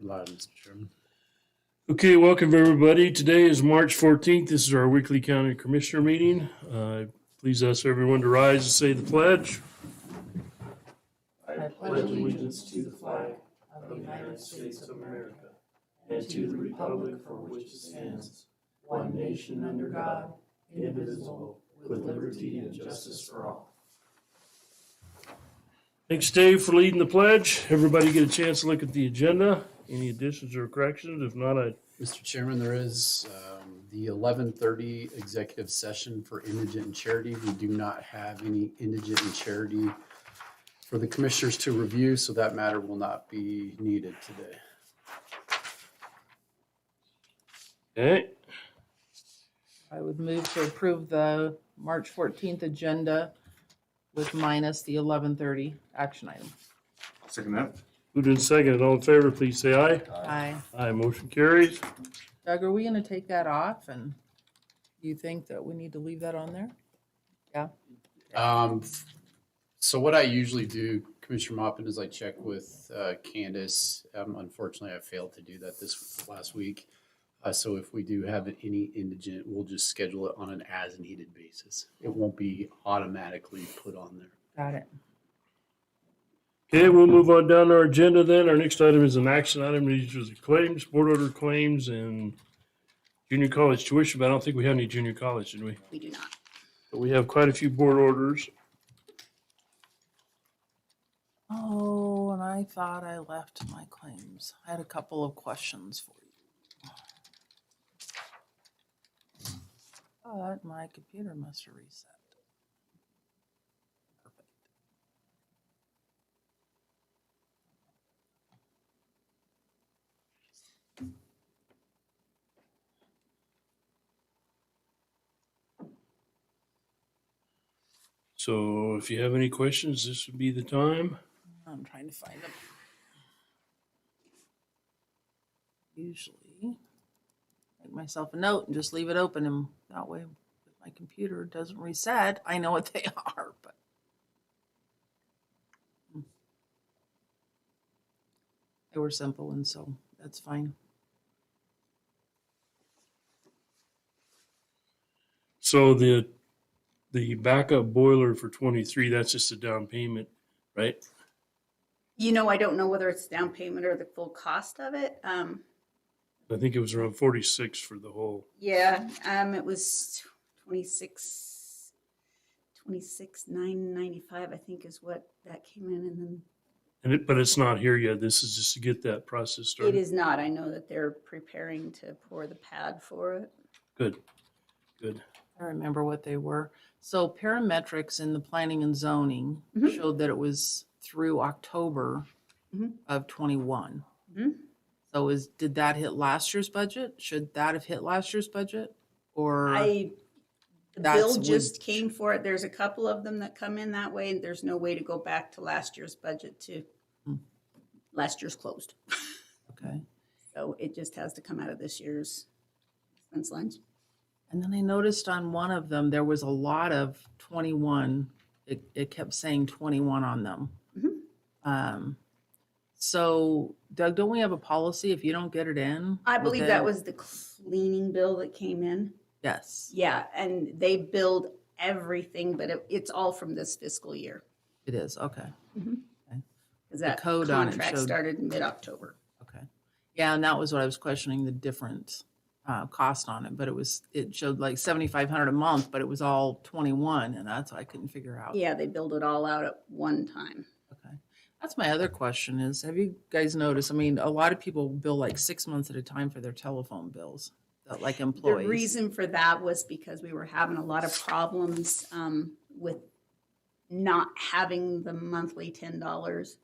Live, Mr. Chairman. Okay, welcome everybody. Today is March 14th. This is our weekly county commissioner meeting. Please ask everyone to rise and say the pledge. I pledge allegiance to the flag of the United States of America and to the republic for which it stands, one nation under God, indivisible, with liberty and justice for all. Thanks, Dave, for leading the pledge. Everybody get a chance to look at the agenda. Any additions or corrections? If not, Mr. Chairman, there is the 11:30 executive session for indigent and charity. We do not have any indigent and charity for the commissioners to review, so that matter will not be needed today. Okay. I would move to approve the March 14th agenda with minus the 11:30 action item. Second that. Moved and seconded. All in favor, please say aye. Aye. Aye, motion carries. Doug, are we gonna take that off, and do you think that we need to leave that on there? Yeah. So what I usually do, Commissioner Mopin, is I check with Candace. Unfortunately, I failed to do that this last week. So if we do have any indigent, we'll just schedule it on an as-needed basis. It won't be automatically put on there. Got it. Okay, we'll move on down our agenda then. Our next item is an action item. These are the claims, board order claims, and junior college tuition, but I don't think we have any junior college, did we? We do not. But we have quite a few board orders. Oh, and I thought I left my claims. I had a couple of questions for you. But my computer must have reset. Perfect. So if you have any questions, this would be the time. I'm trying to find them. Usually, make myself a note and just leave it open, and that way, if my computer doesn't reset, I know what they are. But they were simple, and so that's fine. So the backup boiler for 23, that's just a down payment, right? You know, I don't know whether it's down payment or the full cost of it. I think it was around 46 for the whole. Yeah, it was 26,995, I think is what that came in, and then But it's not here yet. This is just to get that process it started. is not. I know that they're preparing to pour the pad for it. Good, good. I remember what they were. So parametrics in the planning and zoning Mhm. showed that it was through October Mhm. of 21. Mhm. So did that hit last year's budget? Should that have hit last year's budget? Or The That's bill would- just came for it. There's a couple of them that come in that way, and there's no way to go back to last year's budget to last year's closed. okay. So it just has to come out of this year's expense lines. And then I noticed on one of them there was a lot of 21. It kept saying 21 on them. Mhm. So Doug, don't we have a policy if you don't get it in? I believe that within- was the cleaning bill that came in. Yes, Yeah, and they billed everything, but it's all from this fiscal year. it is. Okay. Because that code on it contract showed- started in mid-October. Okay. Yeah, and that was what I was questioning, the different cost on it, but it showed like 7,500 a month, but it was all 21, and that's what I couldn't figure out. Yeah, they billed it all out at one time. Okay. That's my other question is, have you guys noticed, I mean, a lot of people bill like 6 months at a time for their telephone bills, like employees. The reason for that was because we were having a lot of problems with not having the monthly $10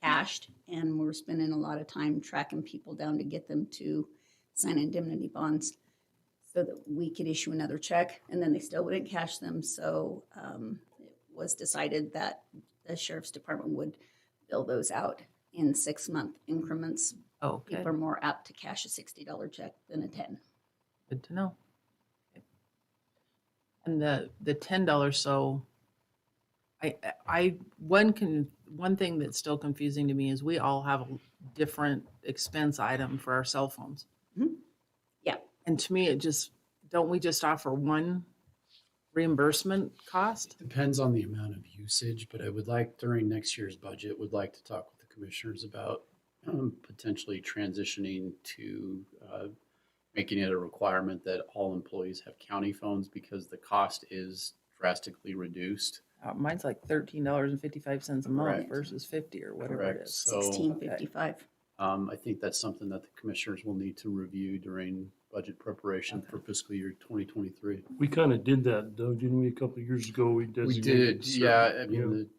cashed, and we're spending a lot of time tracking people down to get them to sign indemnity bonds so that we could issue another check, and then they still wouldn't cash them. So it was decided that the sheriff's department would bill those out in 6-month increments. Oh, okay, People are more apt to cash a $60 check than a 10. good to know. Okay. And the $10, so one thing that's still confusing to me is we all have a different expense item for our cell phones. Mhm. Yeah. And to me, don't we just offer one reimbursement cost? Depends on the amount of usage, but I would like during next year's budget, would like to talk with the commissioners about potentially transitioning to making it a requirement that all employees have county phones because the cost is drastically reduced. Mine's like $13.55 a month Correct. versus 50 or whatever Correct. it is. So- $16.55. I think that's something that the commissioners will need to review during budget preparation for fiscal year 2023. We kind of did that, though, didn't we, a couple of years ago? We We designated did, certain- yeah. I mean,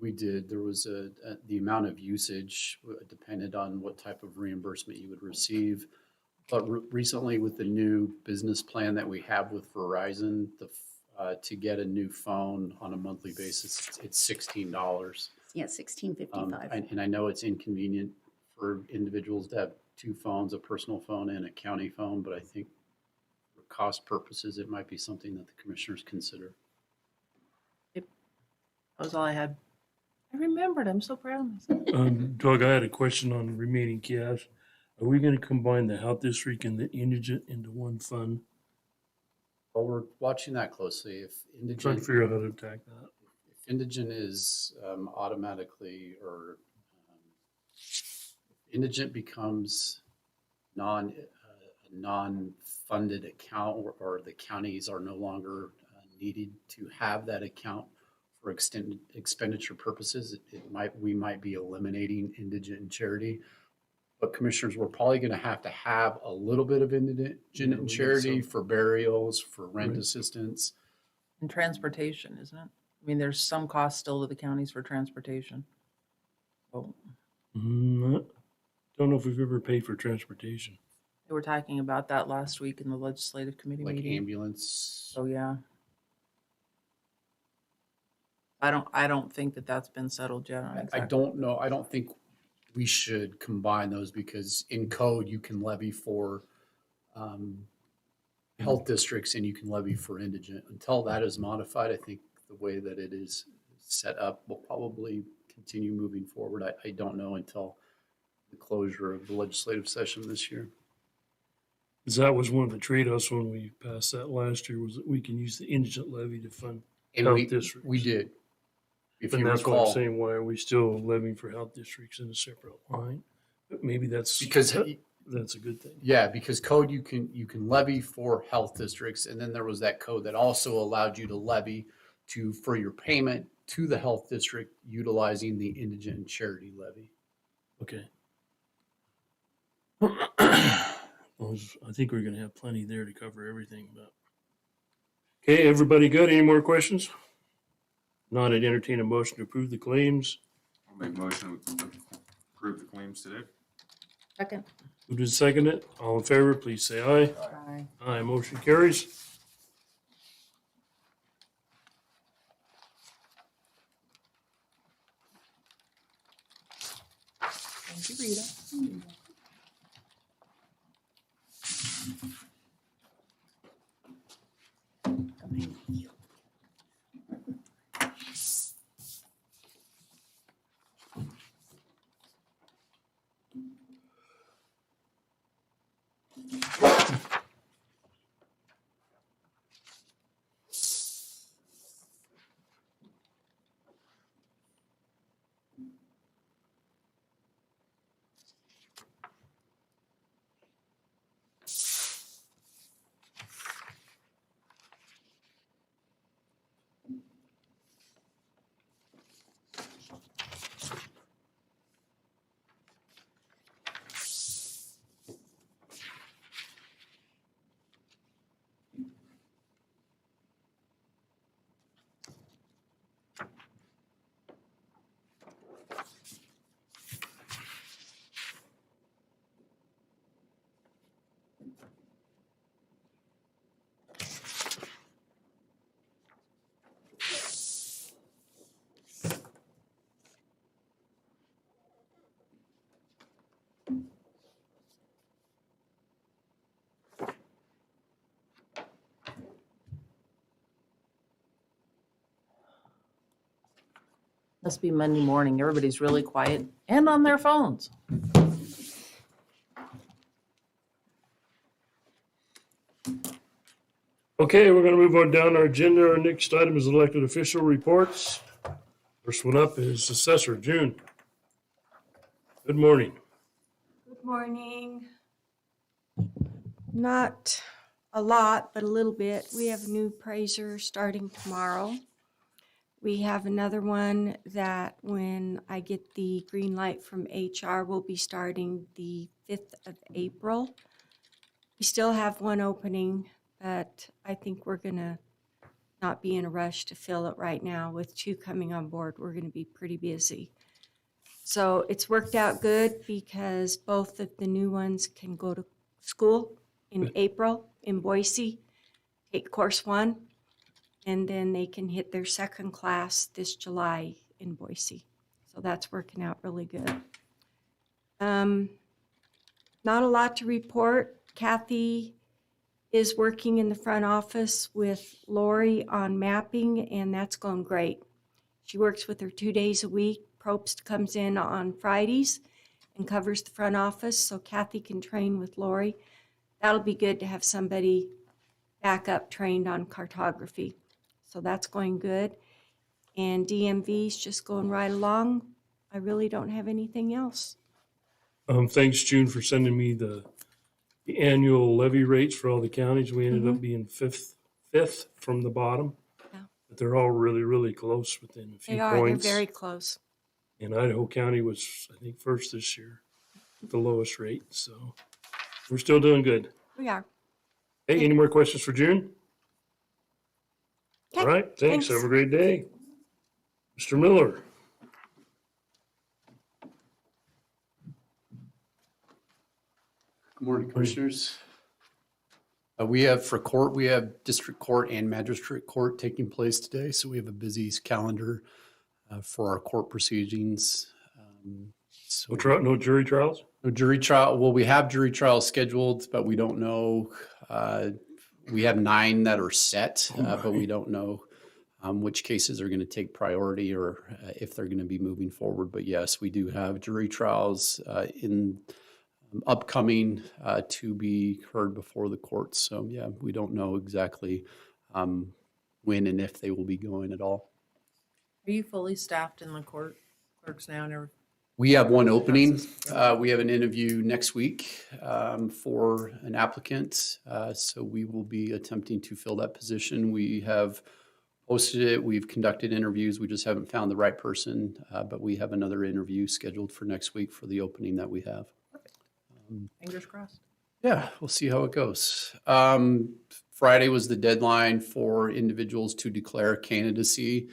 we did. There was the amount of usage depended on what type of reimbursement you would receive. But recently, with the new business plan that we have with Verizon, to get a new phone on a monthly basis, it's $16. Yeah, $16.55. And I know it's inconvenient for individuals to have two phones, a personal phone and a county phone, but I think for cost purposes, it might be something that the commissioners consider. That was all I had. I remembered. I'm so proud of myself. Doug, I had a question on remaining cash. Are we gonna combine the health district and the indigent into one fund? Well, we're watching that closely. If Trying to indigent, figure out how to attack that. if indigent is automatically or indigent becomes non-funded account or the counties are no longer needed to have that account for extended expenditure purposes, we might be eliminating indigent and charity. But commissioners, we're probably going to have a little bit of indigent Yeah, we and need charity some. for burials, for rent Right. assistance. And transportation, isn't it? I mean, there's some cost still to the counties for transportation. Oh, Don't know if we've ever paid for transportation. they were talking about that last week in the legislative committee Like meeting. ambulance. So yeah. I don't think that that's been settled yet. on I exactly- don't know. I don't think we should combine those because in code you can levy for health districts and you can levy for indigent. Until that is modified, I think the way that it is set up will probably continue moving forward. I don't know until the closure of the legislative session this year. 'Cause that was one of the trade-offs when we passed that last year, was that we can use the indigent levy to fund. And Health we districts. did. If And you that's what I'm recall, saying, why are we still levying for health districts in a separate line? But maybe that's because that's a good thing. yeah, because code you can levy for health districts, and then there was that code that also allowed you to levy for your payment to the health district utilizing the indigent and charity levy. Okay. I think we're gonna have plenty there to cover everything, but. Okay, everybody good? Any more questions? Not, I'd entertain a motion to approve the claims. I'll make a motion to approve the claims today. Second. Who did second it? All in favor, please say aye. Aye. Aye, motion carries. Thank you, Rita. Thank you. Must be Monday morning. Everybody's really quiet and on their phones. Okay, we're gonna move on down our agenda. Our next item is elected official reports. First one up is Assessor June. Good morning. Good morning. Not a lot, but a little bit. We have a new appraiser starting tomorrow. We have another one that when I get the green light from HR will be starting the 5th of April. We still have one opening, but I think we're gonna not be in a rush to fill it right now. With 2 coming on board, we're gonna be pretty busy. So it's worked out good because both of the new ones can go to school in April in Boise, take course 1, and then they can hit their second class this July in Boise. So that's working out really good. Not a lot to report. Kathy is working in the front office with Lori on mapping, and that's going great. She works with her 2 days a week. Probst comes in on Fridays and covers the front office, so Kathy can train with Lori. That'll be good to have somebody back up trained on cartography. So that's going good. And DMV's just going right along. I really don't have anything else. Thanks, June, for sending me the annual levy rates for all the counties. We ended up being fifth from the bottom. Yeah. But they're all really, really close within a few They are, points. they're very close. And Idaho County was, I think, first this year, with the lowest rate. So we're still doing good. We are. Hey, any more questions for June? All Okay, right, thanks. thanks. Have a great day. Mr. Miller. Good morning, Commissioners. We have district court and magistrate court taking place today, so we have a busy calendar for our court proceedings. So No jury trials? no jury trial. Well, we have jury trials scheduled, but we don't know. We have 9 that are set, but we don't know which cases are going to take priority or if they're going to be moving forward. But yes, we do have jury trials in upcoming to be heard before the courts. So yeah, we don't know exactly when and if they will be going at all. Are you fully staffed in the court clerks now and everything? We have one opening. We have an interview next week for an applicant. So we will be attempting to fill that position. We have posted it. We've conducted interviews. We just haven't found the right person. But we have another interview scheduled for next week for the opening that we have. Fingers crossed. Yeah, we'll see how it goes. Friday was the deadline for individuals to declare candidacy.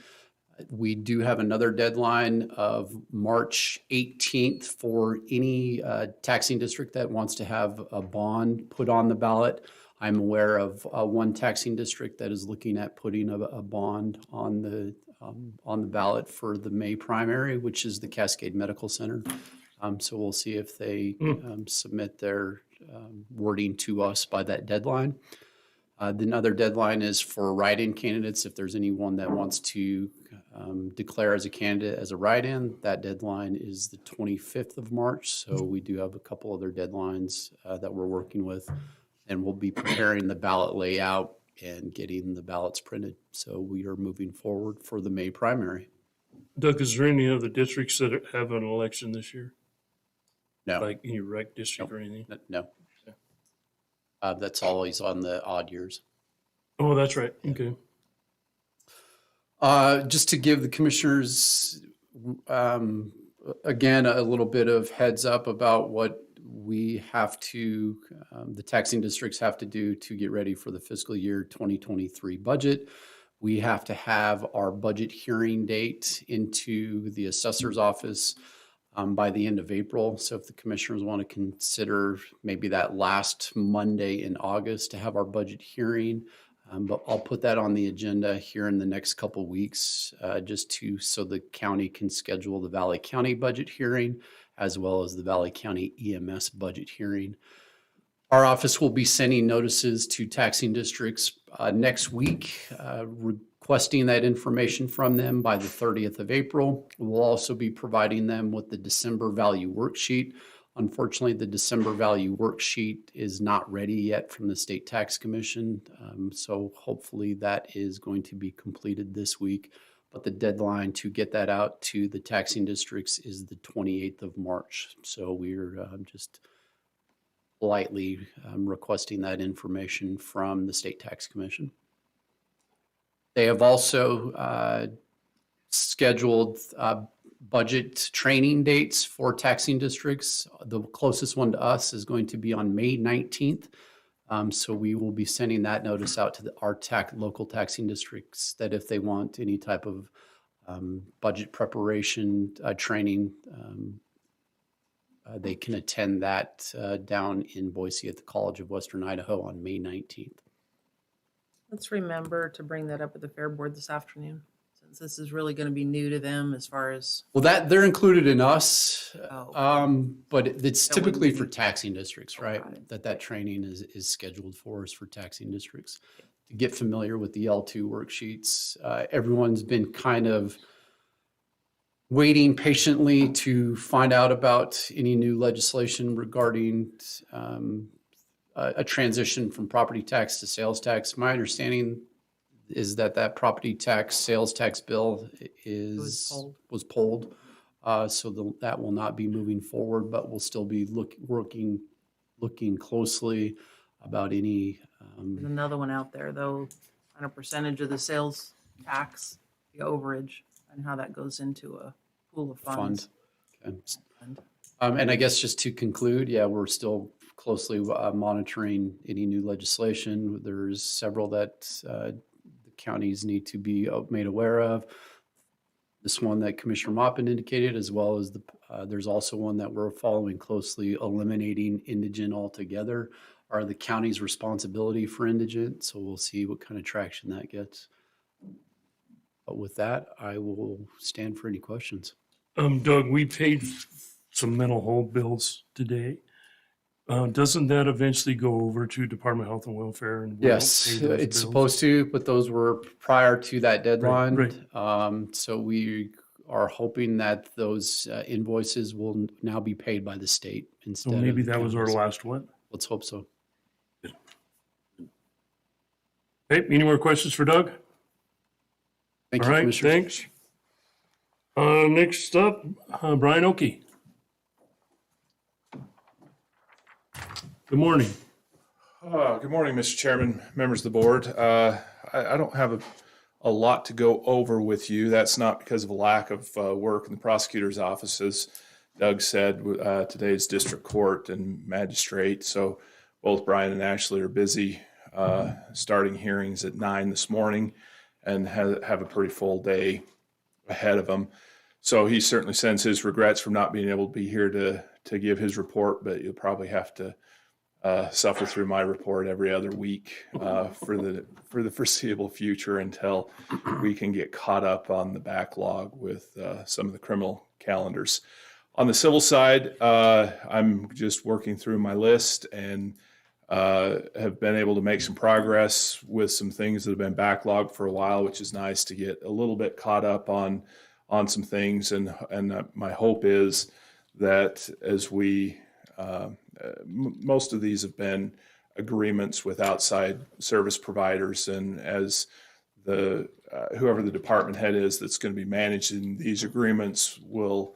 We do have another deadline of March 18th for any taxing district that wants to have a bond put on the ballot. I'm aware of one taxing district that is looking at putting a bond on the ballot for the May primary, which is the Cascade Medical Center. So we'll see if they submit their wording to us by that deadline. The other deadline is for write-in candidates. If there's anyone that wants to declare as a candidate as a write-in, that deadline is the 25th of March. So we do have a couple other deadlines that we're working with, and we'll be preparing the ballot layout and getting the ballots printed. So we are moving forward for the May primary. Doug, is there any other districts that have an election this year? No, Like any rec district or anything? no. That's always on the odd years. Oh, that's right. Okay. Just to give the commissioners, again, a little bit of heads up about what we have to, the taxing districts have to do to get ready for the fiscal year 2023 budget. We have to have our budget hearing date into the assessor's office by the end of April. So if the commissioners want to consider maybe that last Monday in August to have our budget hearing, but I'll put that on the agenda here in the next couple weeks, so the county can schedule the Valley County budget hearing as well as the Valley County EMS budget hearing. Our office will be sending notices to taxing districts next week, requesting that information from them by the 30th of April. We'll also be providing them with the December value worksheet. Unfortunately, the December value worksheet is not ready yet from the State Tax Commission. So hopefully that is going to be completed this week. But the deadline to get that out to the taxing districts is the 28th of March. So we're just politely requesting that information from the State Tax Commission. They have also scheduled budget training dates for taxing districts. The closest one to us is going to be on May 19th. So we will be sending that notice out to our local taxing districts that if they want any type of budget preparation training, they can attend that down in Boise at the College of Western Idaho on May 19th. Let's remember to bring that up at the Fair Board this afternoon, since this is really going to be new to them as far as, Well, they're included in us, oh, but it's That wouldn't typically be- for taxing districts, right? got it. That training is scheduled for us for taxing districts. To get familiar with the L2 worksheets, everyone's been kind of waiting patiently to find out about any new legislation regarding a transition from property tax to sales tax. My understanding is that property tax, sales tax bill was pulled. So that will not be moving forward, but we'll still be looking closely about any. There's another one out there, though, on a percentage of the sales tax, the overage, and how that goes into a pool of funds. Okay. Fund. And I guess just to conclude, yeah, we're still closely monitoring any new legislation. There's several that the counties need to be made aware of. This one that Commissioner Mopin indicated, as well as there's also one that we're following closely, eliminating indigent altogether. Are the county's responsibility for indigent? So we'll see what kind of traction that gets. But with that, I will stand for any questions. Doug, we paid some mental health bills today. Doesn't that eventually go over to Department of Health and Welfare? And we don't Yes, pay those it's bills? supposed to, but those were prior to that deadline. right. So we are hoping that those invoices will now be paid by the state So instead of maybe the that was our counties. last one. Let's hope so. Okay, any more questions for Doug? Thank All you, right, Commissioner. thanks. Next up, Brian Oakey. Good morning. Good morning, Mr. Chairman, members of the board. I don't have a lot to go over with you. That's not because of a lack of work in the prosecutor's office. As Doug said, today's district court and magistrate. So both Brian and Ashley are busy starting hearings at 9 this morning and have a pretty full day ahead of them. So he certainly sends his regrets for not being able to be here to give his report, but you'll probably have to suffer through my report every other week for the foreseeable future until we can get caught up on the backlog with some of the criminal calendars. On the civil side, I'm just working through my list and have been able to make some progress with some things that have been backlogged for a while, which is nice to get a little bit caught up on some things. And my hope is that as we most of these have been agreements with outside service providers, and as the whoever the department head is that's going to be managing these agreements will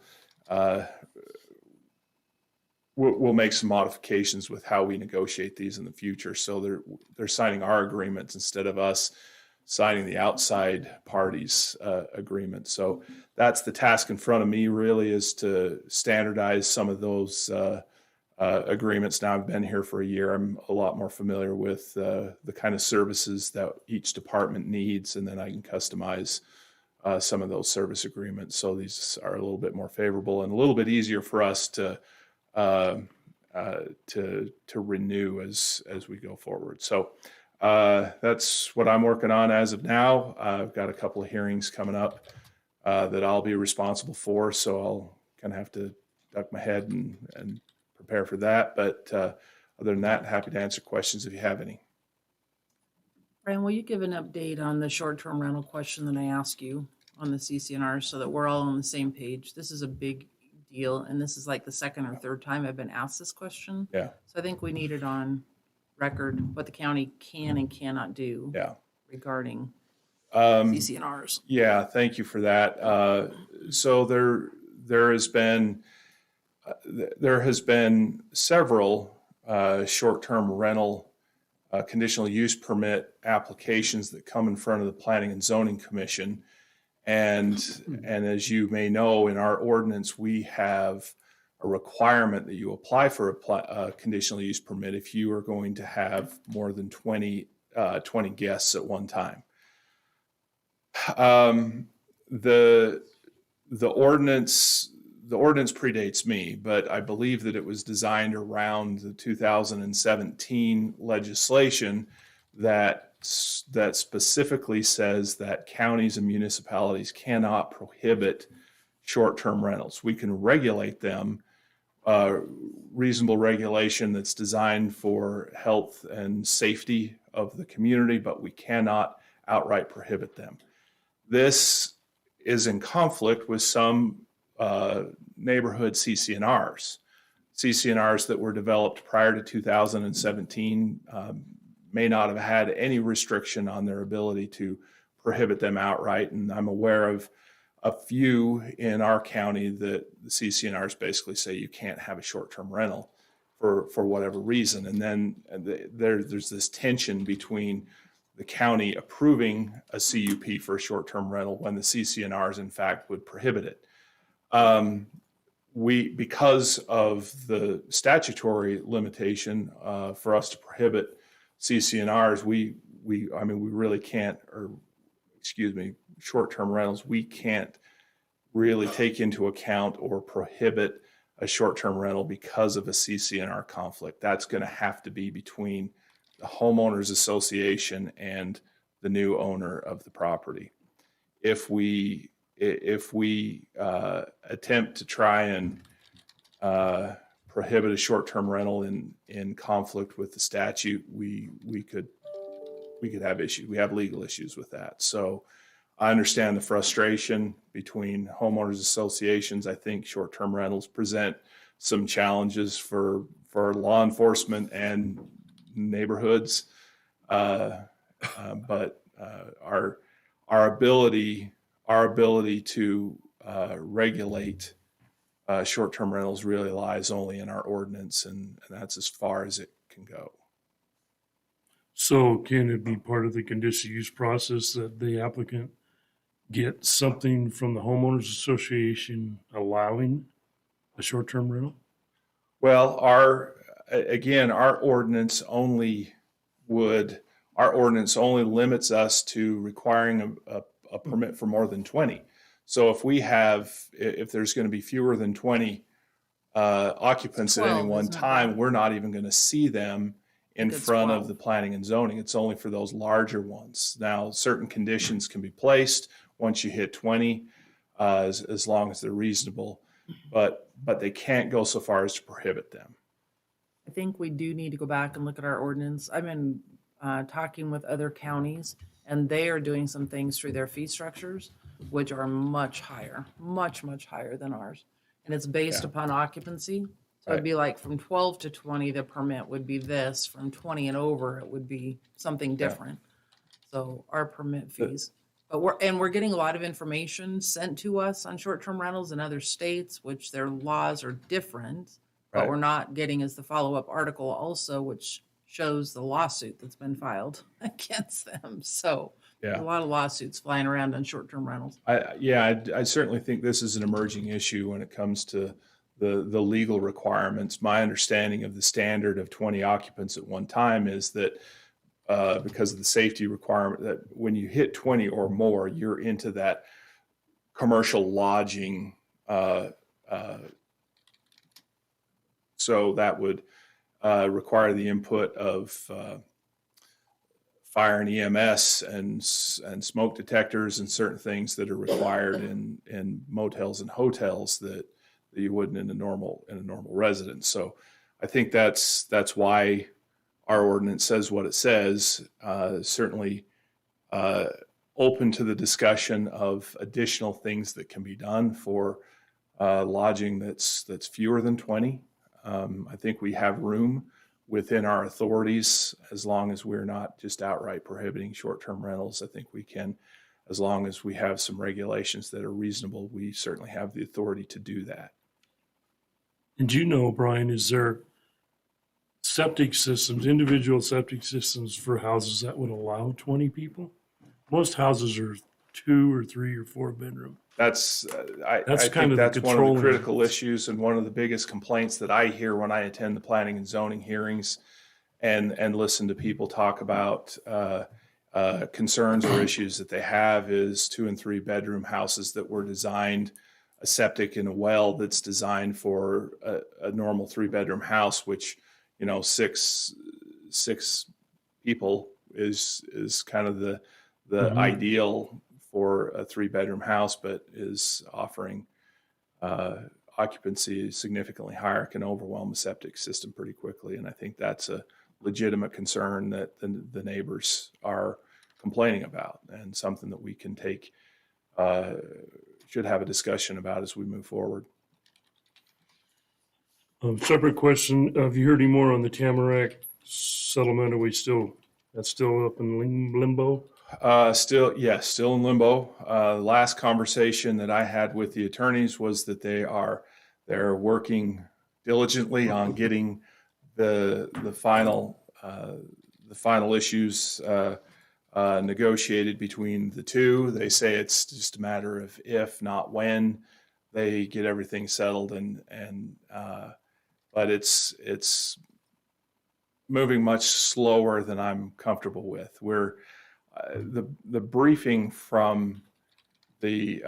make some modifications with how we negotiate these in the future. So they're signing our agreements instead of us signing the outside parties agreement. So that's the task in front of me, really, is to standardize some of those agreements. Now I've been here for a year. I'm a lot more familiar with the kind of services that each department needs, and then I can customize some of those service agreements. So these are a little bit more favorable and a little bit easier for us to renew as we go forward. So that's what I'm working on as of now. I've got a couple of hearings coming up that I'll be responsible for, so I'll kind of have to duck my head and prepare for that. But other than that, happy to answer questions if you have any. Brian, will you give an update on the short-term rental question that I asked you on the CCNR so that we're all on the same page? This is a big deal, and this is like the second or third time I've been asked this question. Yeah. So I think we need it on record, what the county can and cannot do Yeah. regarding Um, CCNRs. Yeah, thank you for that. So there has been several short-term rental conditional use permit applications that come in front of the Planning and Zoning Commission. And as you may know, in our ordinance, we have a requirement that you apply for a conditional use permit if you are going to have more than 20 guests at one time. The ordinance predates me, but I believe that it was designed around the 2017 legislation that specifically says that counties and municipalities cannot prohibit short-term rentals. We can regulate them, reasonable regulation that's designed for health and safety of the community, but we cannot outright prohibit them. This is in conflict with some neighborhood CCNRs that were developed prior to 2017 may not have had any restriction on their ability to prohibit them outright. And I'm aware of a few in our county that the CCNRs basically say you can't have a short-term rental for whatever reason. And then there's this tension between the county approving a CUP for a short-term rental when the CCNRs in fact would prohibit it. Because of the statutory limitation for us to prohibit CCNRs, we really can't, short-term rentals, we can't really take into account or prohibit a short-term rental because of a CCNR conflict. That's going to have to be between the homeowners association and the new owner of the property. If we attempt to try and prohibit a short-term rental in conflict with the statute, we could have issues. We have legal issues with that. So I understand the frustration between homeowners associations. I think short-term rentals present some challenges for law enforcement and neighborhoods, but our ability to regulate short-term rentals really lies only in our ordinance, and that's as far as it can go. So can it be part of the conditional use process that the applicant get something from the homeowners association allowing a short-term rental? Well, our ordinance only limits us to requiring a permit for more than 20. So if there's going to be fewer than 20 occupants at any 12, one isn't it, time, Brad? we're not even going to see them in It's front 12. of the planning and zoning. It's only for those larger ones. Now, certain conditions can be placed once you hit 20, as long as they're reasonable, but they can't go so far as to prohibit them. I think we do need to go back and look at our ordinance. I've been talking with other counties, and they are doing some things through their fee structures, which are much higher, much higher than ours. And it's based Yeah. upon occupancy. So it'd Right. be like from 12 to 20, the permit would be this. From 20 and over, it would be something different. So our permit fees. But we're getting a lot of information sent to us on short-term rentals in other states, which their laws are different. But Right. we're not getting as the follow-up article also, which shows the lawsuit that's been filed against them. So Yeah. a lot of lawsuits flying around on short-term rentals. I certainly think this is an emerging issue when it comes to the legal requirements. My understanding of the standard of 20 occupants at one time is that because of the safety requirement, that when you hit 20 or more, you're into that commercial lodging. So that would require the input of fire and EMS and smoke detectors and certain things that are required in motels and hotels that you wouldn't in a normal residence. So I think that's why our ordinance says what it says. Certainly open to the discussion of additional things that can be done for lodging that's fewer than 20. I think we have room within our authorities, as long as we're not just outright prohibiting short-term rentals. I think we can, as long as we have some regulations that are reasonable, we certainly have the authority to do that. And you know, Brian, is there septic systems, individual septic systems for houses that would allow 20 people? Most houses are 2 or 3 or 4 bedroom. That's I That's think kind of the that's one of controlling- the critical issues, and one of the biggest complaints that I hear when I attend the planning and zoning hearings and listen to people talk about concerns or issues that they have is 2 and 3 bedroom houses that were designed, a septic and a well that's designed for a normal 3-bedroom house, which, you know, six people is kind of the ideal for a 3-bedroom house, but is offering occupancy significantly higher, can overwhelm the septic system pretty quickly. And I think that's a legitimate concern that the neighbors are complaining about, and something that we can take, should have a discussion about as we move forward. Separate question, have you heard any more on the Tamarack settlement? That's still up in limbo? Still in limbo. Last conversation that I had with the attorneys was that they're working diligently on getting the final issues negotiated between the two. They say it's just a matter of if, not when, they get everything settled, but it's moving much slower than I'm comfortable with. We're the briefing from the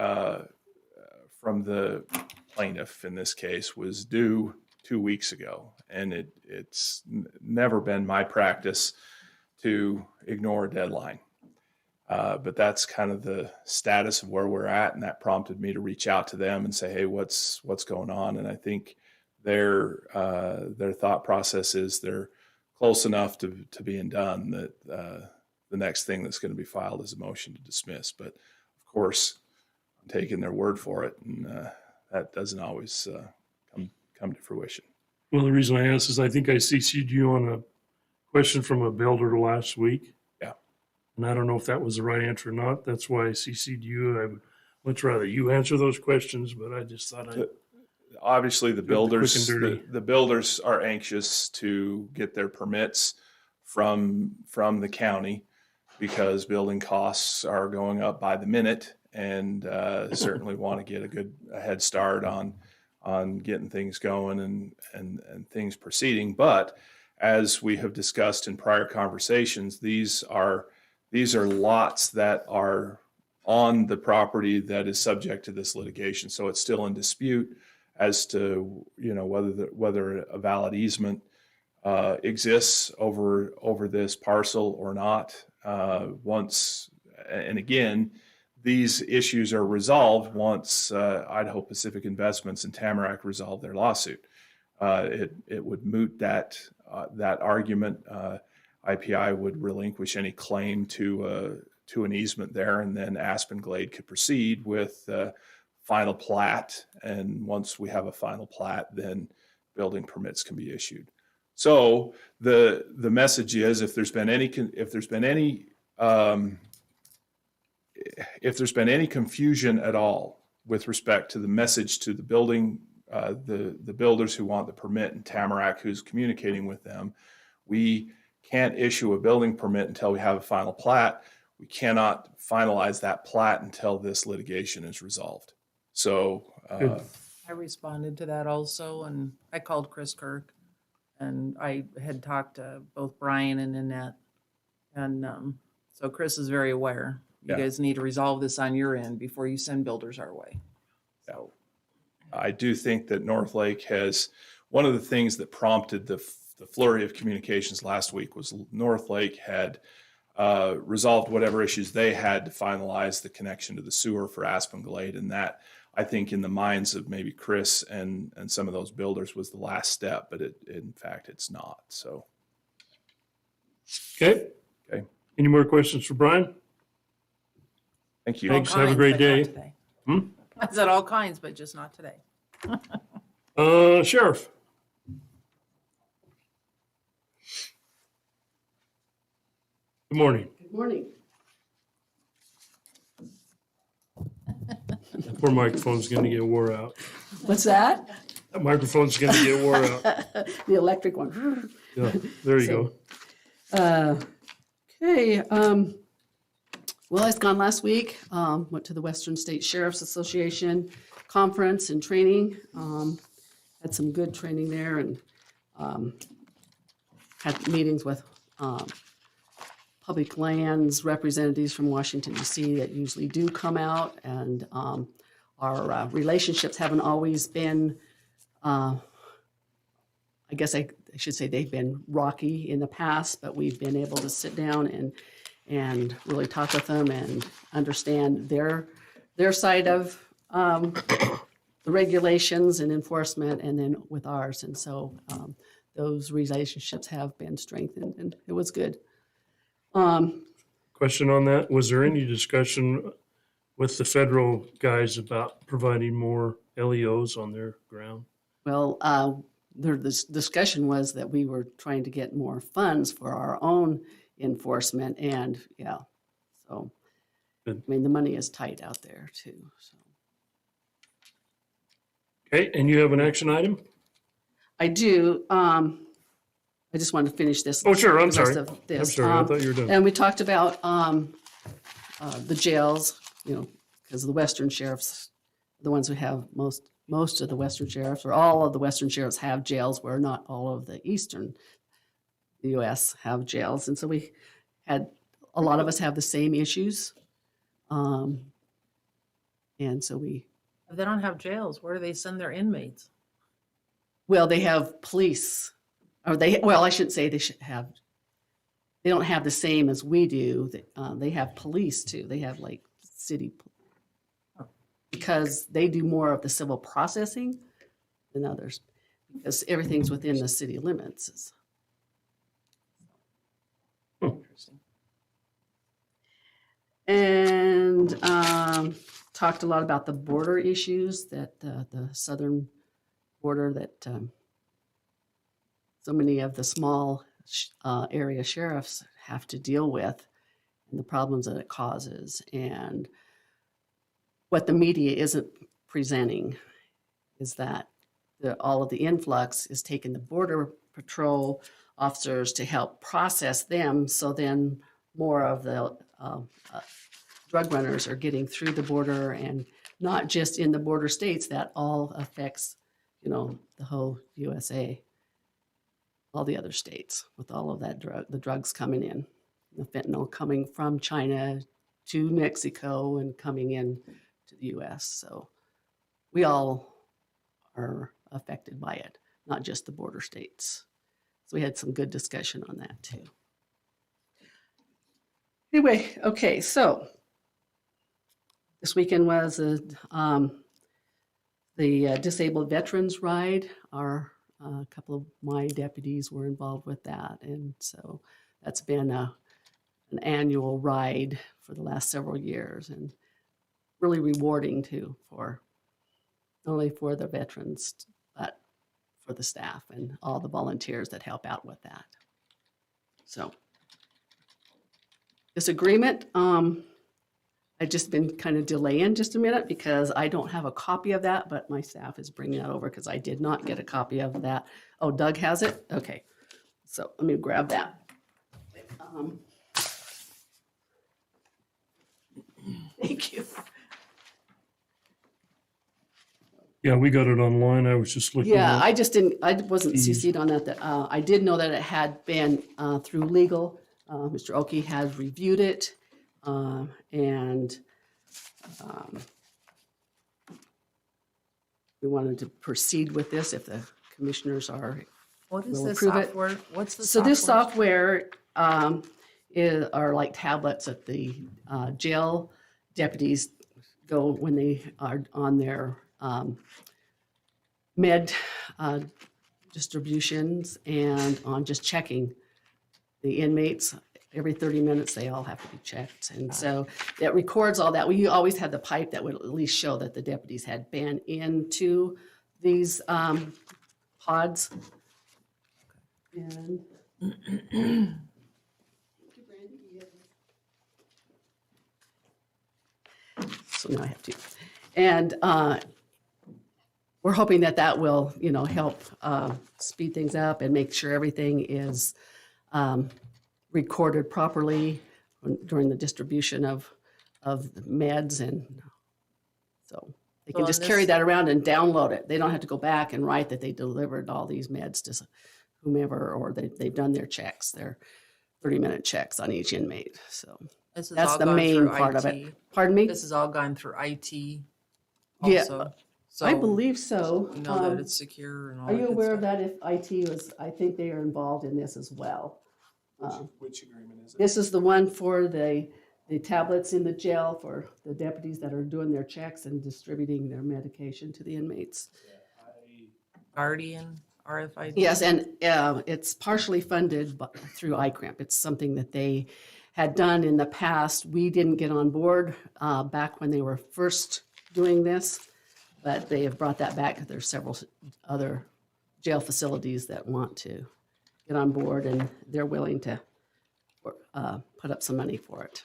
plaintiff in this case was due 2 weeks ago, and it's never been my practice to ignore a deadline. But that's kind of the status of where we're at, and that prompted me to reach out to them and say, hey, what's going on? And I think their thought process is they're close enough to being done that the next thing that's going to be filed is a motion to dismiss. But of course, I'm taking their word for it, and that doesn't always come to fruition. Well, the reason I asked is I think I CC'd you on a question from a builder last week. Yeah. And I don't know if that was the right answer or not. That's why I CC'd you. I would much rather you answer those questions, but I just thought Obviously, the builders, quick and dirty. the builders are anxious to get their permits from the county, because building costs are going up by the minute, and certainly want to get a head start on getting things going and things proceeding. But as we have discussed in prior conversations, these are lots that are on the property that is subject to this litigation. So it's still in dispute as to, you know, whether a valid easement exists over this parcel or not. And again, these issues are resolved once Idaho Pacific Investments and Tamarack resolve their lawsuit. It would moot that argument. IPI would relinquish any claim to an easement there, and then Aspen Glade could proceed with final plat. And once we have a final plat, then building permits can be issued. So the message is, if there's been any confusion at all with respect to the message to the builders who want the permit, and Tamarack who's communicating with them, we can't issue a building permit until we have a final plat. We cannot finalize that plat until this litigation is resolved. So I responded to that also, and I called Chris Kirk, and I had talked to both Brian and Annette. And so Chris is very aware. You Yeah. guys need to resolve this on your end before you send builders our way. So I do think that North Lake has, one of the things that prompted the flurry of communications last week was North Lake had resolved whatever issues they had to finalize the connection to the sewer for Aspen Glade. And that, I think, in the minds of maybe Chris and some of those builders, was the last step, but in fact, it's not. So Okay. Okay. Any more questions for Brian? Thank you. All Thanks. Have a kinds, great but not day. today. Hmm? I said all kinds, but just not today. Sheriff. Good morning. Good morning. That poor microphone's gonna get wore out. What's that? That microphone's gonna get wore out. The electric one. Yeah, there you go. Okay, well, I was gone last week, went to the Western State Sheriff's Association conference and training. Had some good training there and had meetings with public lands representatives from Washington DC that usually do come out, and our relationships haven't always been, I guess I should say they've been rocky in the past, but we've been able to sit down and really talk with them and understand their side of the regulations and enforcement, and then with ours. And so those relationships have been strengthened, and it was good. Question on that. Was there any discussion with the federal guys about providing more LEOs on their ground? Well, this discussion was that we were trying to get more funds for our own enforcement, and yeah, so Good. I mean, the money is tight out there too. So Okay, and you have an action item? I do. I just wanted to finish this. Oh, sure, I'm the rest sorry. of I'm this. sorry, I thought you were done. And we talked about the jails, because the Western sheriffs, the ones who have most of the Western sheriffs, or all of the Western sheriffs have jails, where not all of the Eastern U.S. have jails. And so we had, a lot of us have the same issues. And so If they don't have jails, where do they send their inmates? well, they have police, or I shouldn't say they should have, they don't have the same as we do. They have police too. They have like city, because they do more of the civil processing than others, because everything's within the city limits. Interesting. And talked a lot about the border issues, that the southern border, that so many of the small area sheriffs have to deal with, and the problems that it causes. And what the media isn't presenting is that all of the influx is taking the Border Patrol officers to help process them, so then more of the drug runners are getting through the border, and not just in the border states. That all affects, the whole USA, all the other states, with all of that the drugs coming in, the fentanyl coming from China to Mexico and coming in to the US. So we all are affected by it, not just the border states. So we had some good discussion on that too. Anyway, okay, so this weekend was the Disabled Veterans Ride. A couple of my deputies were involved with that, and so that's been an annual ride for the last several years, and really rewarding too, for not only for the veterans, but for the staff and all the volunteers that help out with that. So this agreement, I've just been kind of delaying just a minute because I don't have a copy of that, but my staff is bringing that over because I did not get a copy of that. Oh, Doug has it? Okay. So let me grab that. Thank you. Yeah, we got it online. I was just looking. Yeah, at- I wasn't CC'd on that. I did know that it had been through legal. Mr. Oki has reviewed it, and we wanted to proceed with this if the commissioners are. What is We'll this approve it. software? What's the So software? this software are like tablets that the jail deputies go when they are on their med distributions and on just checking the inmates, every 30 minutes, they all have to be checked. And so it records all that. We always had the pipe that would at least show that the deputies had been into these pods. And so now I have two. And we're hoping that that will, help speed things up and make sure everything is recorded properly during the distribution of the meds. And so they can So just on carry this- that around and download it. They don't have to go back and write that they delivered all these meds to whomever, or they've done their checks, their 30-minute checks on each inmate. So This has that's all the gone main through part of it. IT. Pardon me? This has all gone through IT Yeah, also. I So believe so. we know that it's secure and all Are that you good aware of stuff. that? If IT was, I think they are involved in this as well. Which agreement is it? This is the one for the tablets in the jail for the deputies that are doing their checks and distributing their medication to the inmates. Guardian, RFID? Yes, and it's partially funded through ICRAMP. It's something that they had done in the past. We didn't get on board back when they were first doing this, but they have brought that back. There's several other jail facilities that want to get on board, and they're willing to put up some money for it.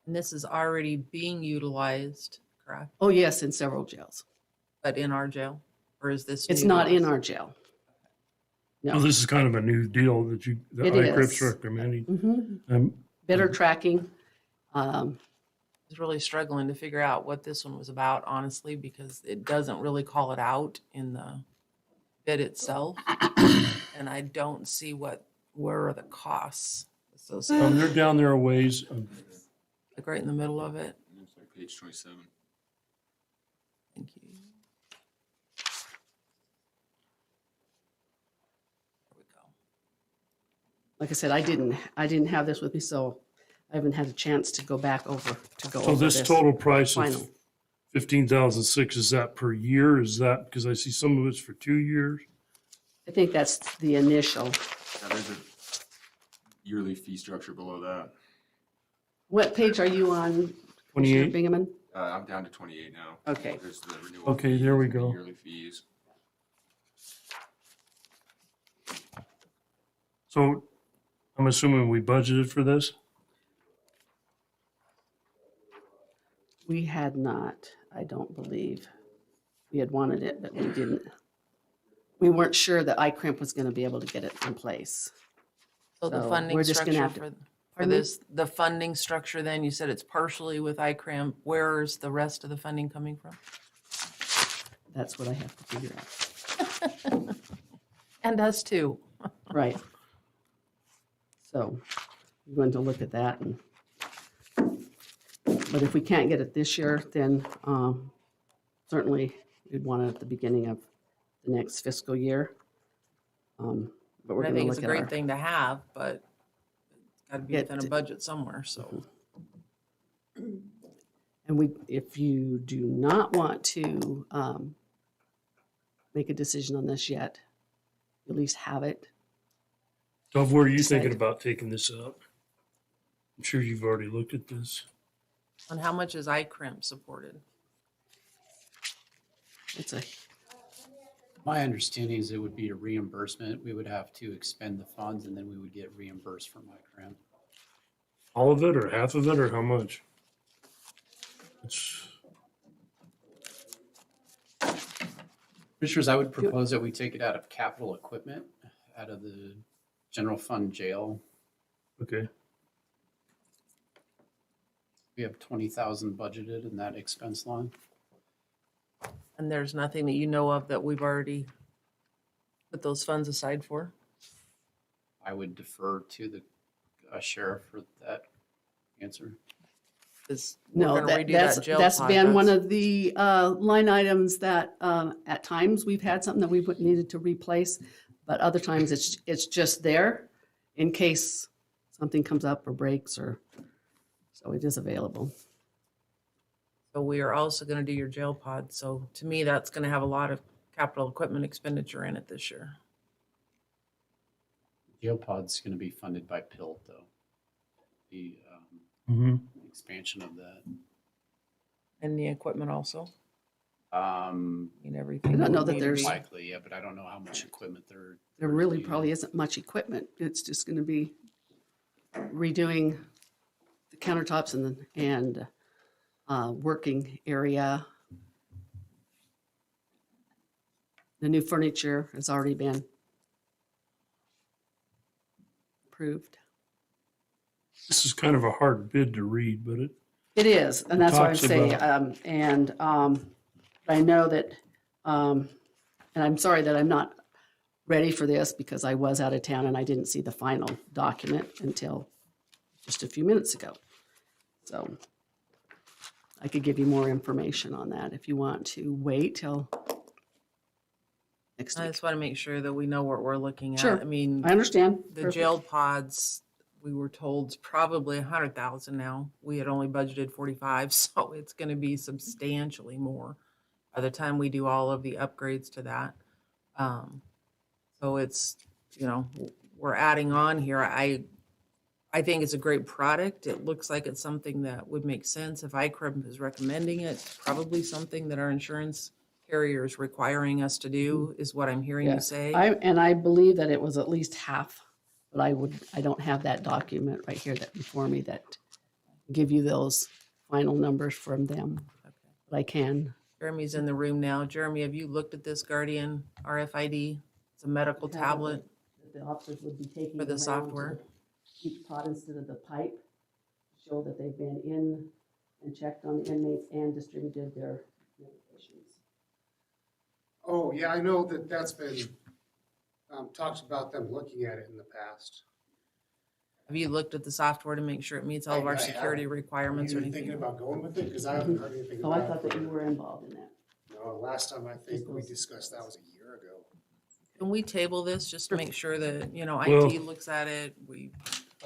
And this is already being utilized, correct? Oh, yes, in several jails. But in our jail? Or is this? It's new to not in us? our jail. Well, No. this is kind of a new deal that It ICRIP's is. recommending. Mhm. Better tracking. I was really struggling to figure out what this one was about, honestly, because it doesn't really call it out in the bid itself. And I don't see where are the costs associated, They're down there a ways. like right in the middle of it. Looks like page 27. Thank you. There we go. Like I said, I didn't have this with me, so I haven't had a chance to go back over So over this total price of final. 15,006, is that per year? Is that, because I see some of it's for 2 years? I think that's the initial. Yeah, there's a yearly fee structure below that. What page are you on, Commissioner 28? Bingaman? I'm down to 28 now. Okay. There's the renewal. Okay, fees there we and the go. Yearly fees. So I'm assuming we budgeted for this? We had not, I don't believe. We had wanted it, but we didn't. We weren't sure that ICRIMP was going to be able to get it in place. So the So funding we're just gonna structure have to- for Pardon me? this, the funding structure then, you said it's partially with ICRAM. Where's the rest of the funding coming from? That's what I have to figure out. And us too. Right. So I'm going to look at that and, but if we can't get it this year, then certainly we'd want it at the beginning of the next fiscal year. But we're I going to think it's look a at great our, thing to have, but it's gotta be Yeah, within a budget somewhere, so. and we, if you do not want to make a decision on this yet, at least have it. Dov, where are you Decide. thinking about taking this up? I'm sure you've already looked at this. And how much is ICRIM supported? It's a, My understanding is it would be a reimbursement. We would have to expend the funds and then we would get reimbursed from ICRAM. All of it or half of it or how much? It's, Commissioners, I would propose that we take it out of capital equipment, out of the general fund jail. okay. We have 20,000 budgeted in that expense line. And there's nothing that you know of that we've already put those funds aside for? I would defer to the sheriff for that answer. Because we're no, gonna that, redo that's, that jail that's pod. been one That's- of the line items that at times we've had something that we needed to replace, but other times it's just there in case something comes up or breaks or, so it is available. So we are also gonna do your jail pod, so to me, that's gonna have a lot of capital equipment expenditure in it this year. GeoPod's going to be funded by PILT though. The Mm-hmm. expansion of that. And the equipment also, Um, I mean, everything. I don't know would that need to there's- be- likely, yeah, but I don't know how much equipment they're. There really probably isn't much equipment. It's just gonna be redoing the countertops and working area. The new furniture has already been approved. This is kind of a hard bid to read, but It is, and that's what I'm talks saying. about- I know that, and I'm sorry that I'm not ready for this because I was out of town and I didn't see the final document until just a few minutes ago. So I could give you more information on that if you want to wait till next I week. just want to make sure that we know what we're looking at. Sure. I mean, I understand. the Perfect. jailed pods, we were told it's probably 100,000 now. We had only budgeted 45, so it's going to be substantially more by the time we do all of the upgrades to that. So it's, you know, we're adding on here. I think it's a great product. It looks like it's something that would make sense. If ICRIM is recommending it, it's probably something that our insurance carrier is requiring us to do, is what I'm hearing Yeah. you say. I believe that it was at least half, but I don't have that document right here that before me that give you those final numbers from them. But I can. Jeremy's in the room now. Jeremy, have you looked at this Guardian RFID? It's a medical tablet. that the officers would be taking For the around to software. each pod instead of the pipe, show that they've been in and checked on the inmates and distributed their medications. Oh, yeah, I know that that's been, talks about them looking at it in the past. Have you looked at the software to make sure it meets all of our I security haven't. requirements or Are you thinking anything? about going with it? Because I haven't heard anything Oh, I about thought it. that you were involved in that. No, last time I think we discussed that was a year ago. Can we table this just to make sure that, you know, Well- IT looks at it?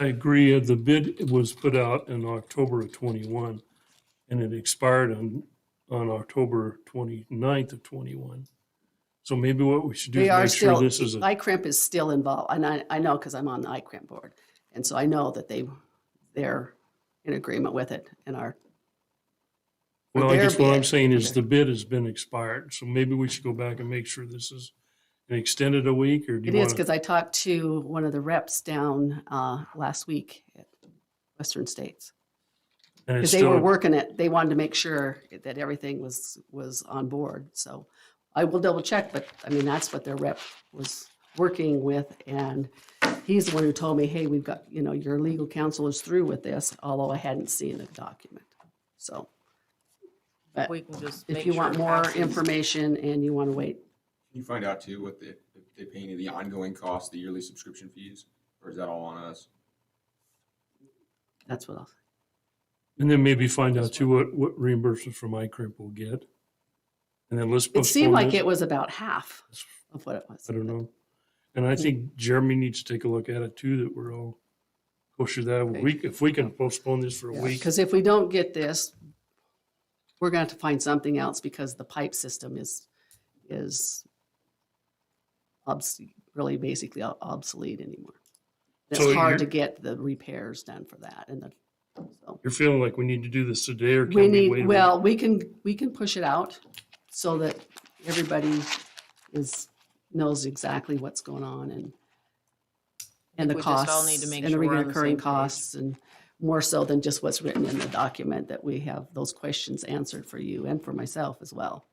I agree. The bid was put out in October of 21 and it expired on October 29th of 21. So maybe what we should do They is are make sure still, this is a, ICRIMP is still involved, and I know because I'm on the ICRIMP board. And so I know that they're in agreement with it and are. well, I their guess what I'm bid. saying is the bid has been expired. So maybe we should go back and make sure this is extended a week, or do It you is want to? because I talked to one of the reps down last week at Western States. And it's Because they were still, working it, they wanted to make sure that everything was on board. So I will double check, but I mean, that's what their rep was working with. And he's the one who told me, hey, we've got, you know, your legal counsel is through with this, although I hadn't seen the document. So, but We can just make if you sure want it more passes. information and you want to wait, Can you find out too what if they pay any of the ongoing costs, the yearly subscription fees, or is that all on us? that's what I'll. and then maybe find out too what reimbursement from iCrimp we'll get. And then let's It seemed postpone like this. it was about half of what it was. I don't know. And I think Jeremy needs to take a look at it too, that we're all kosher that a Okay. week. If we can postpone this for a week, Because if we don't get this, we're going to have to find something else because the pipe system is really basically obsolete anymore. It's So hard you're- to get the repairs done for that, and so you're feeling like we need to do this today, or we can we wait need. a week? Well, we can push it out so that everybody knows exactly what's going on and the we just all costs need to make and the sure we're on the recurring same page. costs, and more so than just what's written in the document, that we have those questions answered for you and for myself as well.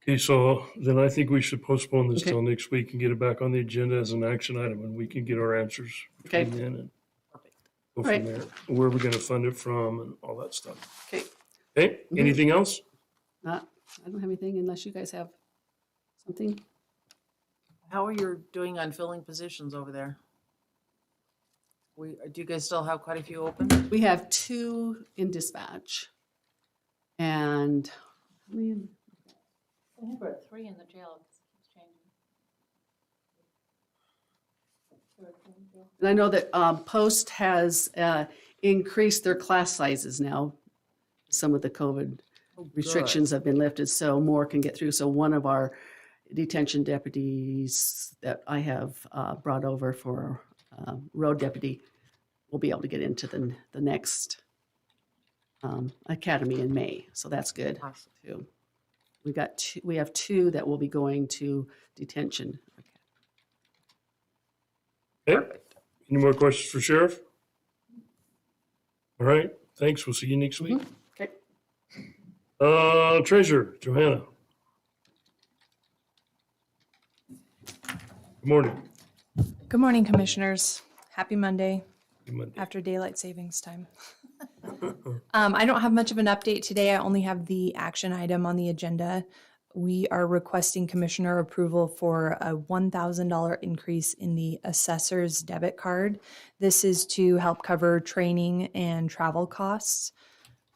Okay, so then I think we should postpone this Okay. till next week and get it back on the agenda as an action item, and we can get our answers Okay. between then and Perfect. go Right. from there. Where are we gonna fund it from and all that stuff. Okay. Okay, Mhm. anything else? I don't have anything unless you guys have something. How are you doing on filling positions over there? Do you guys still have quite a few open? We have 2 in dispatch. And how many in- I think we're at 3 in the jail, because it keeps changing. 2 or 3 in the jail. and I know that Post has increased their class sizes now. Some of the COVID Oh, good. restrictions have been lifted, so more can get through. So one of our detention deputies that I have brought over for road deputy will be able to get into the next academy in May. So that's good Awesome. too. We have two that will be going to detention. Okay. Any more questions for Sheriff? All right, thanks. We'll see you next week. Okay. Treasurer, Johanna. Good morning. Good morning, Commissioners. Happy Monday Good Monday. after daylight savings time. I don't have much of an update today. I only have the action item on the agenda. We are requesting Commissioner approval for a $1,000 increase in the assessor's debit card. This is to help cover training and travel costs.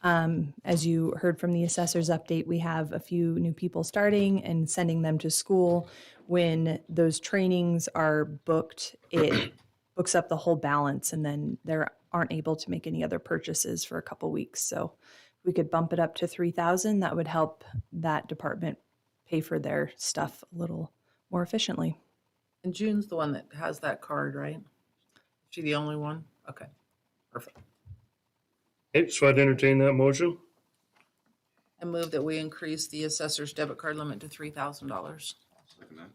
As you heard from the assessor's update, we have a few new people starting and sending them to school. When those trainings are booked, it books up the whole balance, and then they aren't able to make any other purchases for a couple weeks. So if we could bump it up to $3,000, that would help that department pay for their stuff a little more efficiently. And June's the one that has that card, right? She the only one? Okay, perfect. Okay, so I'd entertain that motion. I move that we increase the assessor's debit card limit to $3,000. Second that.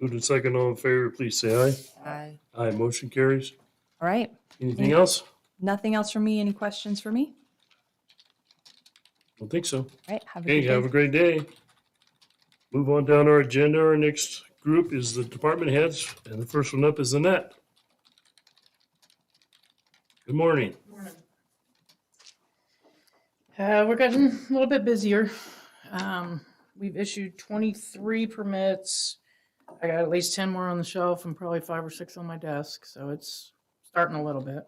Moved and second, all in favor, please say aye. Aye. Aye, motion carries. All right. Anything else? Nothing else from me. Any questions for me? Don't think so. All right. Have a Okay, good have day. a great day. Move on down our agenda. Our next group is the department heads, and the first one up is Annette. Good morning. We're getting a little bit busier. We've issued 23 permits. I got at least 10 more on the shelf and probably 5 or 6 on my desk, so it's starting a little bit.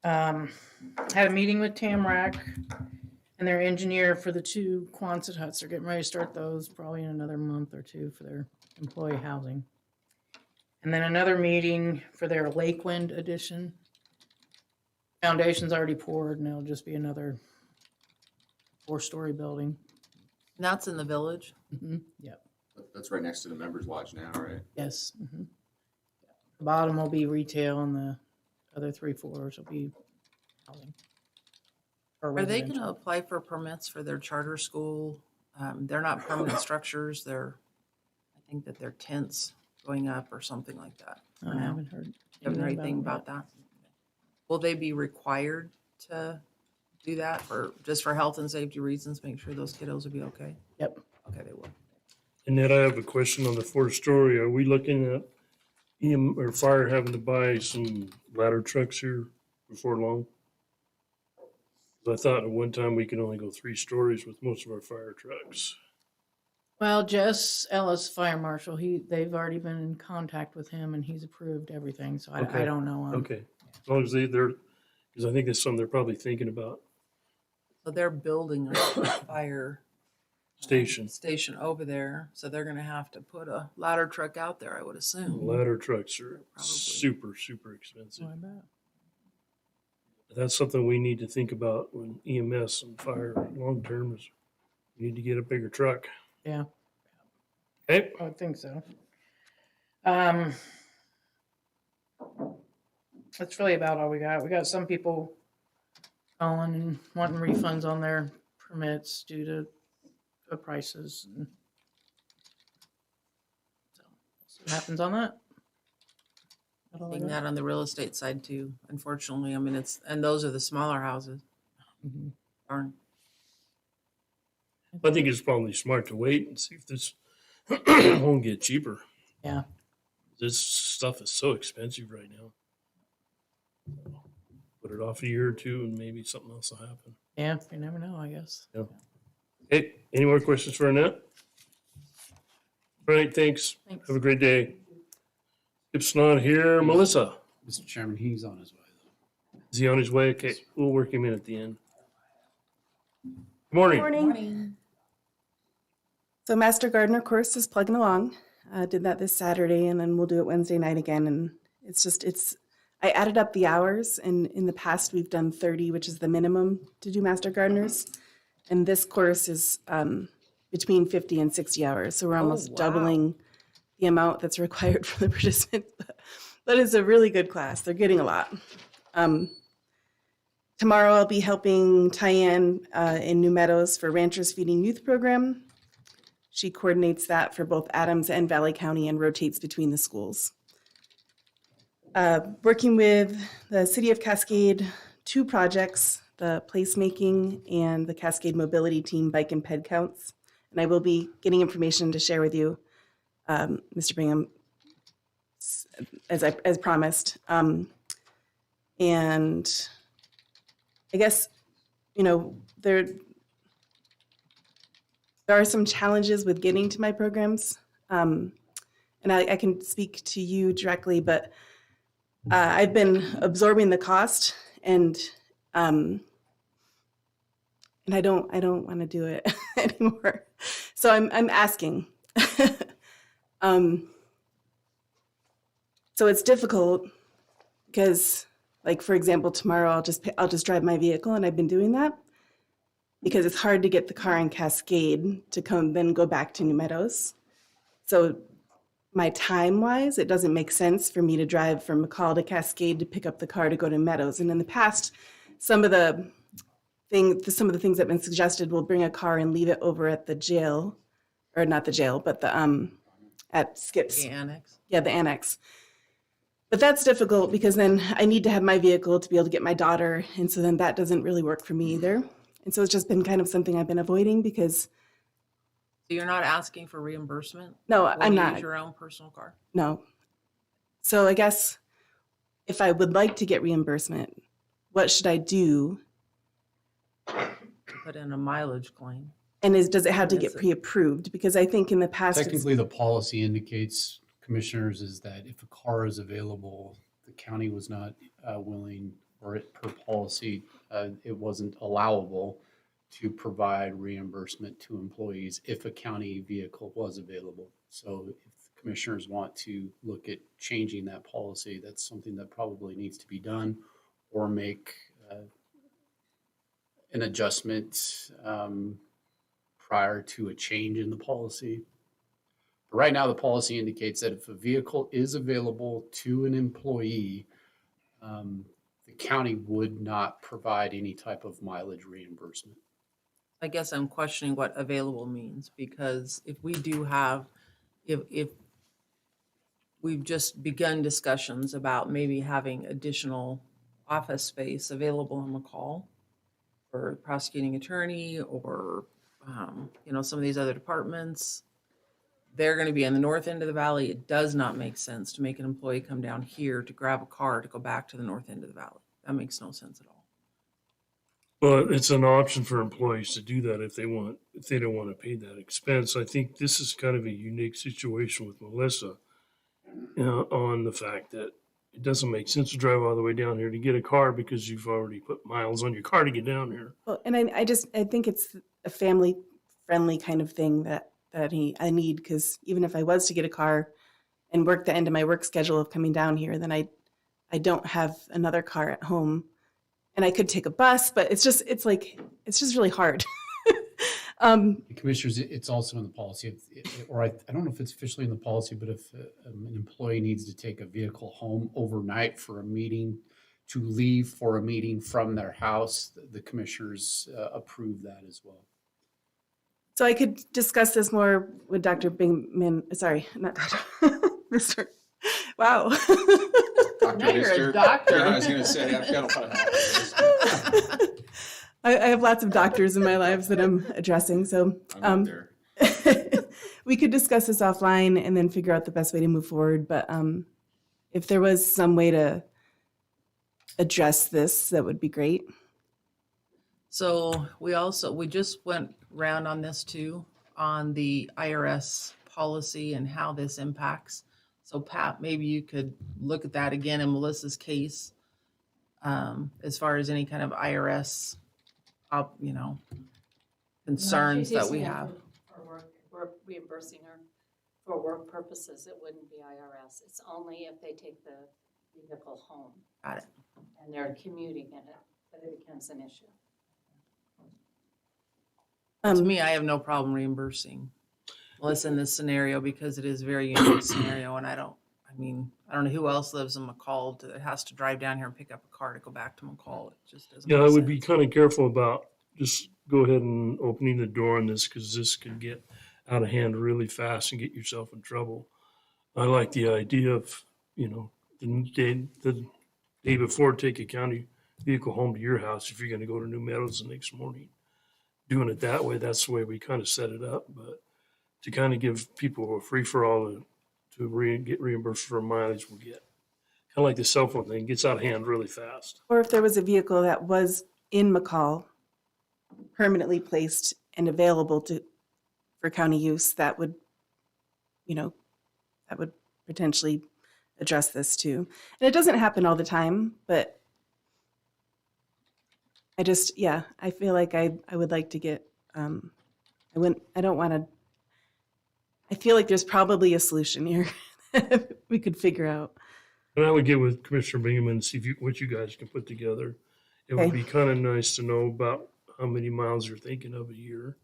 Had a meeting with Tamrac and their engineer for the 2 Quonset huts. They're getting ready to start those probably in another month or 2 for their employee housing. And then another meeting for their Lakewind addition. Foundation's already poured, and it'll just be another 4-story building. And that's in the village. Yep. That's right next to the members lodge now, right? Yes. The bottom will be retail, and the other 3 floors will be housing. Or Are they residential. going to apply for permits for their charter school? They're not permanent structures. I think that they're tents going up or something like that. I haven't heard. Haven't heard anything about that. Will they be required to do that just for health and safety reasons? Make sure those kiddos will be okay? Yep. Okay, they will. Annette, I have a question on the 4-story. Are we looking at EM or fire having to buy some ladder trucks here before long? 'Cause I thought at one time we could only go 3 stories with most of our fire trucks. Well, Jess Ellis, fire marshal, they've already been in contact with him, and he's approved everything, so I Okay. don't know. Okay, as long as they're, because I think that's something they're probably thinking about. So they're building a fire Station, station over there. So they're going to have to put a ladder truck out there, I would assume. ladder trucks are Probably. super, super expensive. I bet. That's something we need to think about when EMS and fire long-term is we need to get a bigger truck. Yeah, Okay, I would think so. That's really about all we got. We got some people calling and wanting refunds on their permits due to the prices. And so, we'll see what happens on that. That all I Seeing got? that on the real estate side too, unfortunately. I mean, and those are the smaller houses. Mhm. Darn. I think it's probably smart to wait and see if this won't get cheaper. Yeah. This stuff is so expensive right now. Put it off a year or two and maybe something else will happen. Yeah, you never know, I guess. Okay, any more questions for Annette? All right, thanks. Thanks. Have a great day. If not here, Melissa, Mr. Chairman, he's on his way though. is he on his way? Okay, we'll work him in at the end. Good morning. Morning. So Master Gardener course is plugging along. Did that this Saturday, and then we'll do it Wednesday night again. And I added up the hours, and in the past we've done 30, which is the minimum to do Master Gardeners. And this course is between 50 and 60 hours. So we're almost wow. doubling the amount that's required for the participants. But it's a really good class. They're getting a lot. Tomorrow I'll be helping Tyann in New Meadows for Ranchers Feeding Youth Program. She coordinates that for both Adams and Valley County and rotates between the schools. Working with the City of Cascade, 2 projects, the placemaking and the Cascade Mobility Team bike and ped counts. And I will be getting information to share with you, Mr. Bingham, as promised. And I guess, you know, there are some challenges with getting to my programs. And I can speak to you directly, but I've been absorbing the cost and I don't want to do it anymore. So I'm asking. So it's difficult because, like, for example, tomorrow I'll just drive my vehicle, and I've been doing that because it's hard to get the car in Cascade to then go back to New Meadows. So my time-wise, it doesn't make sense for me to drive from McCall to Cascade to pick up the car to go to Meadows. And in the past, some of the things that have been suggested will bring a car and leave it over at the jail, or not the jail, but the at Skips. The annex. Yeah, the annex. But that's difficult because then I need to have my vehicle to be able to get my daughter, and so then that doesn't really work for me either. And so it's just been kind of something I've been avoiding because. So you're not asking for reimbursement? No, when I'm you not. Use your own personal car? No. So I guess if I would like to get reimbursement, what should I do? Put in a mileage claim. And does it have to get Is it- pre-approved? Because I think in the past, Technically, the policy indicates, commissioners, is that if a car is available, the county was not willing, or it per policy, it wasn't allowable to provide reimbursement to employees if a county vehicle was available. So if the commissioners want to look at changing that policy, that's something that probably needs to be done, or make an adjustment prior to a change in the policy. But right now, the policy indicates that if a vehicle is available to an employee, the county would not provide any type of mileage reimbursement. I guess I'm questioning what available means, because if we do have, if we've just begun discussions about maybe having additional office space available in McCall for prosecuting attorney or, some of these other departments, they're going to be in the north end of the valley. It does not make sense to make an employee come down here to grab a car to go back to the north end of the valley. That makes no sense at all. Well, it's an option for employees to do that if they don't want to pay that expense. I think this is kind of a unique situation with Melissa, on the fact that it doesn't make sense to drive all the way down here to get a car because you've already put miles on your car to get down here. well, and I think it's a family-friendly kind of thing that I need, because even if I was to get a car and work the end of my work schedule of coming down here, then I don't have another car at home. And I could take a bus, but it's just really hard. Commissioners, it's also in the policy, or I don't know if it's officially in the policy, but if an employee needs to take a vehicle home overnight for a meeting, to leave for a meeting from their house, the commissioners approve that as well. So I could discuss this more with Dr. Bingman. Sorry, not Dr. Mr. Wow. Dr. Now you're a Mister. doctor. Yeah, I was gonna say, I've got a lot of I have lots of doctors in my lives that I'm addressing. So I'm up there. we could discuss this offline and then figure out the best way to move forward. But if there was some way to address this, that would be great. So we just went round on this too, on the IRS policy and how this impacts. So Pat, maybe you could look at that again in Melissa's case, as far as any kind of IRS, concerns that we have. For work, we're reimbursing her for work purposes. It wouldn't be IRS. It's only if they take the vehicle home. Got it. And they're commuting in it, but it becomes an issue. To me, I have no problem reimbursing Melissa in this scenario because it is a very unique scenario and I don't know who else lives in McCall that has to drive down here and pick up a car to go back to McCall. It just doesn't Yeah, make I would be sense. kind of careful about just go ahead and opening the door on this because this can get out of hand really fast and get yourself in trouble. I like the idea of, the day before, take a county vehicle home to your house if you're going to go to New Meadows the next morning. Doing it that way, that's the way we kind of set it up. But to kind of give people a free for all to get reimbursed for mileage, we'll get kind of like the cell phone thing, gets out of hand really fast. Or if there was a vehicle that was in McCall, permanently placed and available for county use, that would potentially address this too. And it doesn't happen all the time, but I feel like I would like to get, I feel like there's probably a solution here that we could figure out. And I would get with Commissioner Bingham and see what you guys can put together. It would Okay. be kind of nice to know about how many miles you're thinking of a year.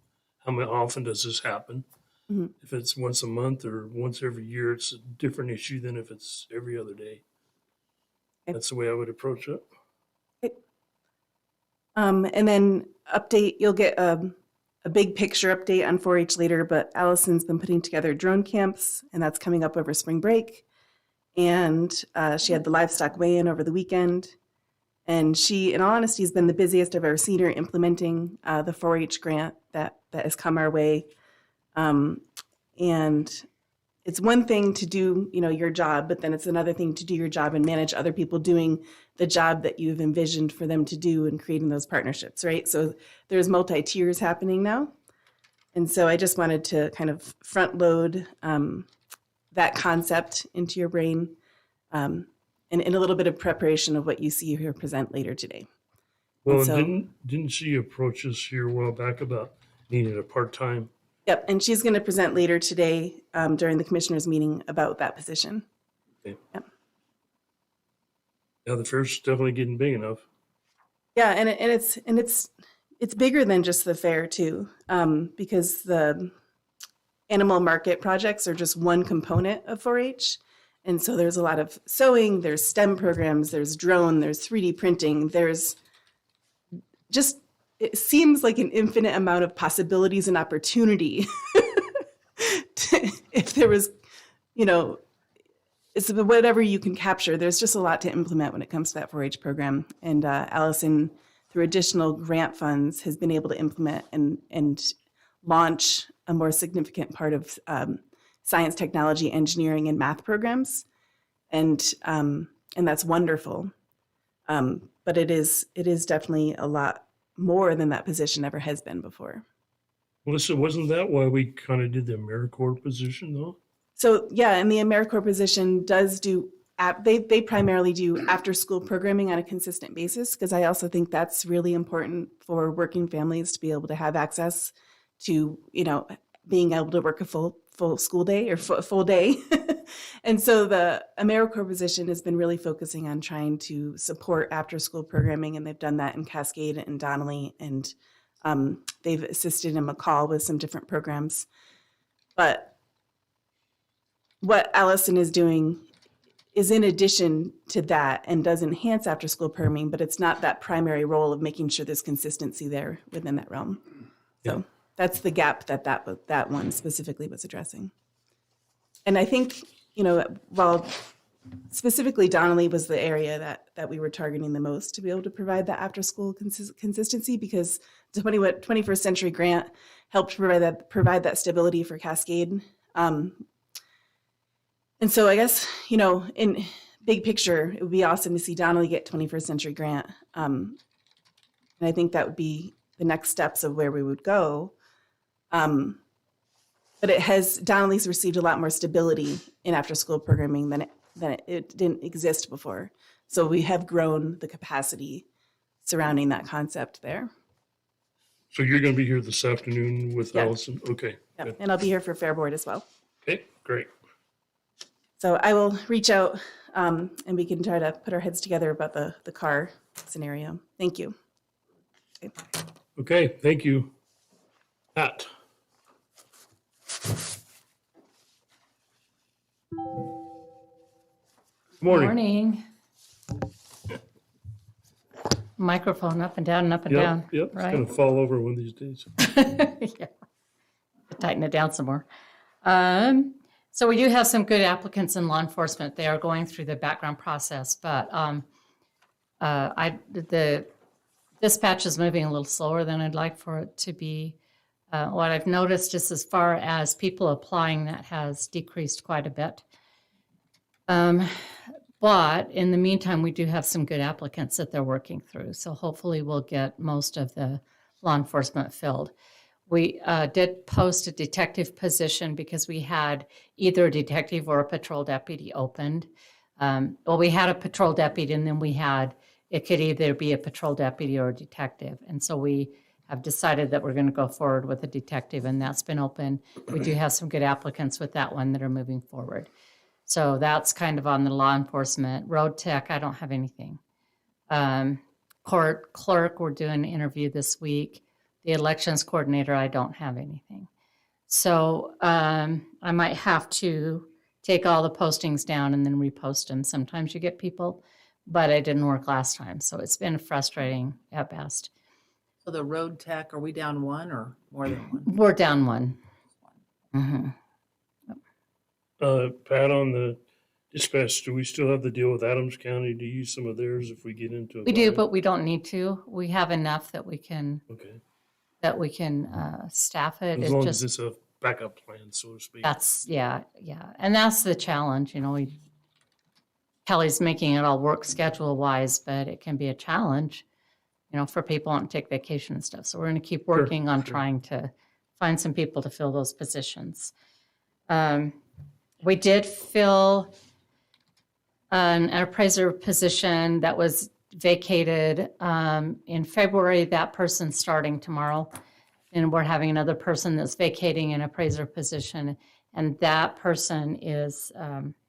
How often does this happen? Mhm. If it's once a month or once every year, it's a different issue than if it's every other day. Okay. That's the way I would approach it. And then you'll get a big picture update on 4-H later, but Allison's been putting together drone camps, and that's coming up over spring break. And she had the livestock weigh-in over the weekend. And she, in all honesty, has been the busiest I've ever seen her implementing the 4-H grant that has come our way. And it's one thing to do, your job, but then it's another thing to do your job and manage other people doing the job that you've envisioned for them to do and creating those partnerships, right? So there's multi-tiers happening now. And so I just wanted to kind of front load that concept into your brain and in a little bit of preparation of what you see her present later today. Well, so- didn't she approach us here a while back about needing a part-time? Yep, and she's going to present later today during the commissioners' meeting about that position. Okay. Yep. Yeah, the fair's definitely getting big enough. Yeah, and it's bigger than just the fair too, because the animal market projects are just one component of 4-H, and so there's a lot of sewing, there's STEM programs, there's drone, there's 3D printing, there's just. It seems like an infinite amount of possibilities and opportunity. If there was, it's whatever you can capture. There's just a lot to implement when it comes to that 4-H program. And Allison, through additional grant funds, has been able to implement and launch a more significant part of science, technology, engineering, and math programs. And that's wonderful. But it is definitely a lot more than that position ever has been before. Melissa, wasn't that why we kind of did the AmeriCorps position though? So yeah, and the AmeriCorps position does do, they primarily do after school programming on a consistent basis, because I also think that's really important for working families to be able to have access to, being able to work a full school day or full day. And so the AmeriCorps position has been really focusing on trying to support after school programming, and they've done that in Cascade and Donnelly, and they've assisted in McCall with some different programs. But what Allison is doing is in addition to that and does enhance after school programming, but it's not that primary role of making sure there's consistency there within that realm. So that's the gap that one specifically was addressing. And I think, while specifically Donnelly was the area that we were targeting the most to be able to provide that after school consistency, because the 21st Century Grant helped provide that stability for Cascade. And so I guess, in big picture, it would be awesome to see Donnelly get 21st Century Grant. And I think that would be the next steps of where we would go. But Donnelly's received a lot more stability in after school programming than it didn't exist before. So we have grown the capacity surrounding that concept there. So you're going to be here this afternoon with Yeah. Allison? Okay. Yep. Good. And I'll be here for Fair Board as well. Okay, great. So I will reach out and we can try to put our heads together about the car scenario. Thank you. Okay, thank you. Pat. Morning. Microphone up and down and up and Yep, down. yep, it's right? gonna fall over one of these days. Yeah. Tighten it down some more. So we do have some good applicants in law enforcement. They are going through the background process, but the dispatch is moving a little slower than I'd like for it to be. What I've noticed is as far as people applying, that has decreased quite a bit. But in the meantime, we do have some good applicants that they're working through. So hopefully we'll get most of the law enforcement filled. We did post a detective position because we had either a detective or a patrol deputy opened. Well, we had a patrol deputy and then it could either be a patrol deputy or a detective. And so we have decided that we're going to go forward with a detective, and that's been open. We do have some good applicants with that one that are moving forward. So that's kind of on the law enforcement. Road tech, I don't have anything. Court clerk, we're doing an interview this week. The elections coordinator, I don't have anything. So I might have to take all the postings down and then repost them. Sometimes you get people, but it didn't work last time. So it's been frustrating at best. So the road tech, are we down one or more than one? We're down one. Mm-hmm. Pat, on the dispatch, do we still have the deal with Adams County to use some of theirs if we get into a We do, bind? but we don't need to. We have enough that we can Okay, staff it. as It long just, as it's a backup plan, so to speak. yeah. And that's the challenge, Kelly's making it all work schedule wise, but it can be a challenge, for people wanting to take vacation and stuff. So we're going to keep working on trying to find some people to fill those positions. We did fill an appraiser position that was vacated in February. That person's starting tomorrow. And we're having another person that's vacating an appraiser position. And that person is,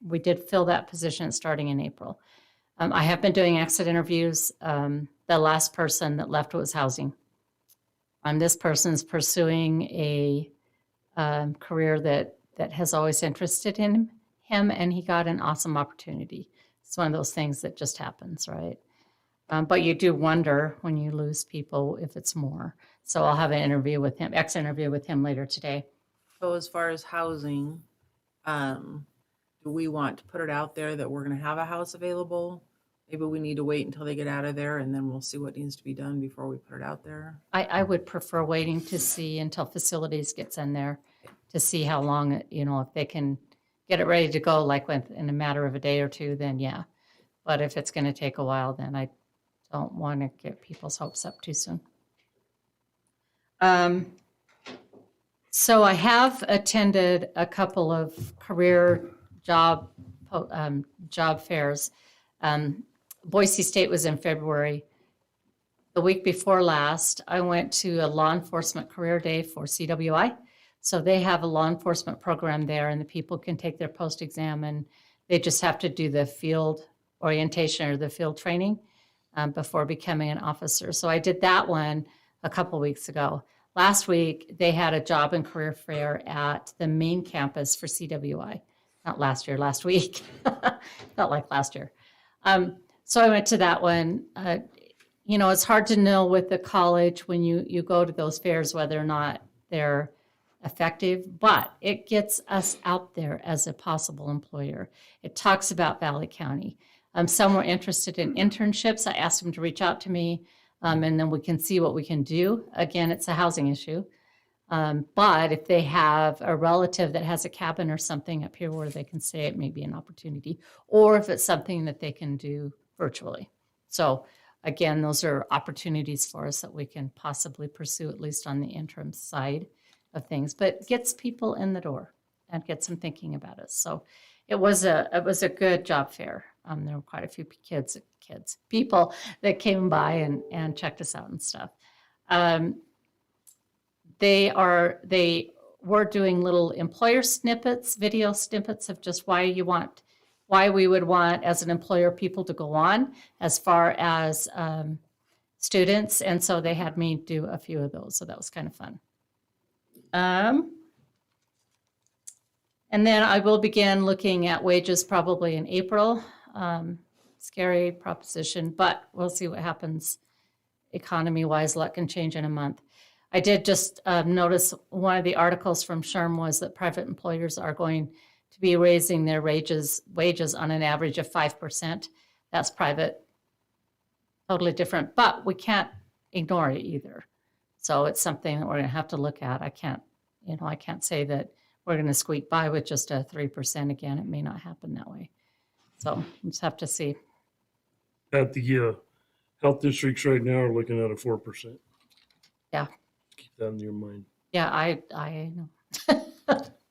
we did fill that position starting in April. I have been doing exit interviews. The last person that left was housing. This person's pursuing a career that has always interested in him, and he got an awesome opportunity. It's one of those things that just happens, right? But you do wonder when you lose people if it's more. So I'll have an interview with him, exit interview with him later today. So as far as housing, do we want to put it out there that we're going to have a house available? Maybe we need to wait until they get out of there and then we'll see what needs to be done before we put it out there. I would prefer waiting to see until facilities gets in there to see how long, if they can get it ready to go like in a matter of a day or two, then yeah. But if it's going to take a while, then I don't want to get people's hopes up too soon. So I have attended a couple of career job fairs. Boise State was in February. The week before last, I went to a law enforcement career day for CWI. So they have a law enforcement program there, and the people can take their post exam, and they just have to do the field orientation or the field training before becoming an officer. So I did that one a couple weeks ago. Last week, they had a job and career fair at the main campus for CWI. Not last year, last week. Felt like last year. So I went to that one. It's hard to know with the college when you go to those fairs whether or not they're effective, but it gets us out there as a possible employer. It talks about Valley County. Some were interested in internships. I asked them to reach out to me, and then we can see what we can do. Again, it's a housing issue. But if they have a relative that has a cabin or something up here where they can stay, it may be an opportunity. Or if it's something that they can do virtually. So again, those are opportunities for us that we can possibly pursue, at least on the interim side of things, but gets people in the door and gets them thinking about it. So it was a good job fair. There were quite a few people that came by and checked us out and stuff. They were doing little employer snippets, video snippets of just why we would want as an employer people to go on as far as students. And so they had me do a few of those. So that was kind of fun. And then I will begin looking at wages probably in April. Scary proposition, but we'll see what happens economy-wise. Lot can change in a month. I did just notice one of the articles from SHRM was that private employers are going to be raising their wages on an average of 5%. That's private, totally different, but we can't ignore it either. So it's something that we're going to have to look at. I can't say that we're going to squeak by with just a 3% again. It may not happen that way. So we'll just have to see. At the health districts right now are looking at a 4%. Yeah. Keep that in your mind. Yeah, I know.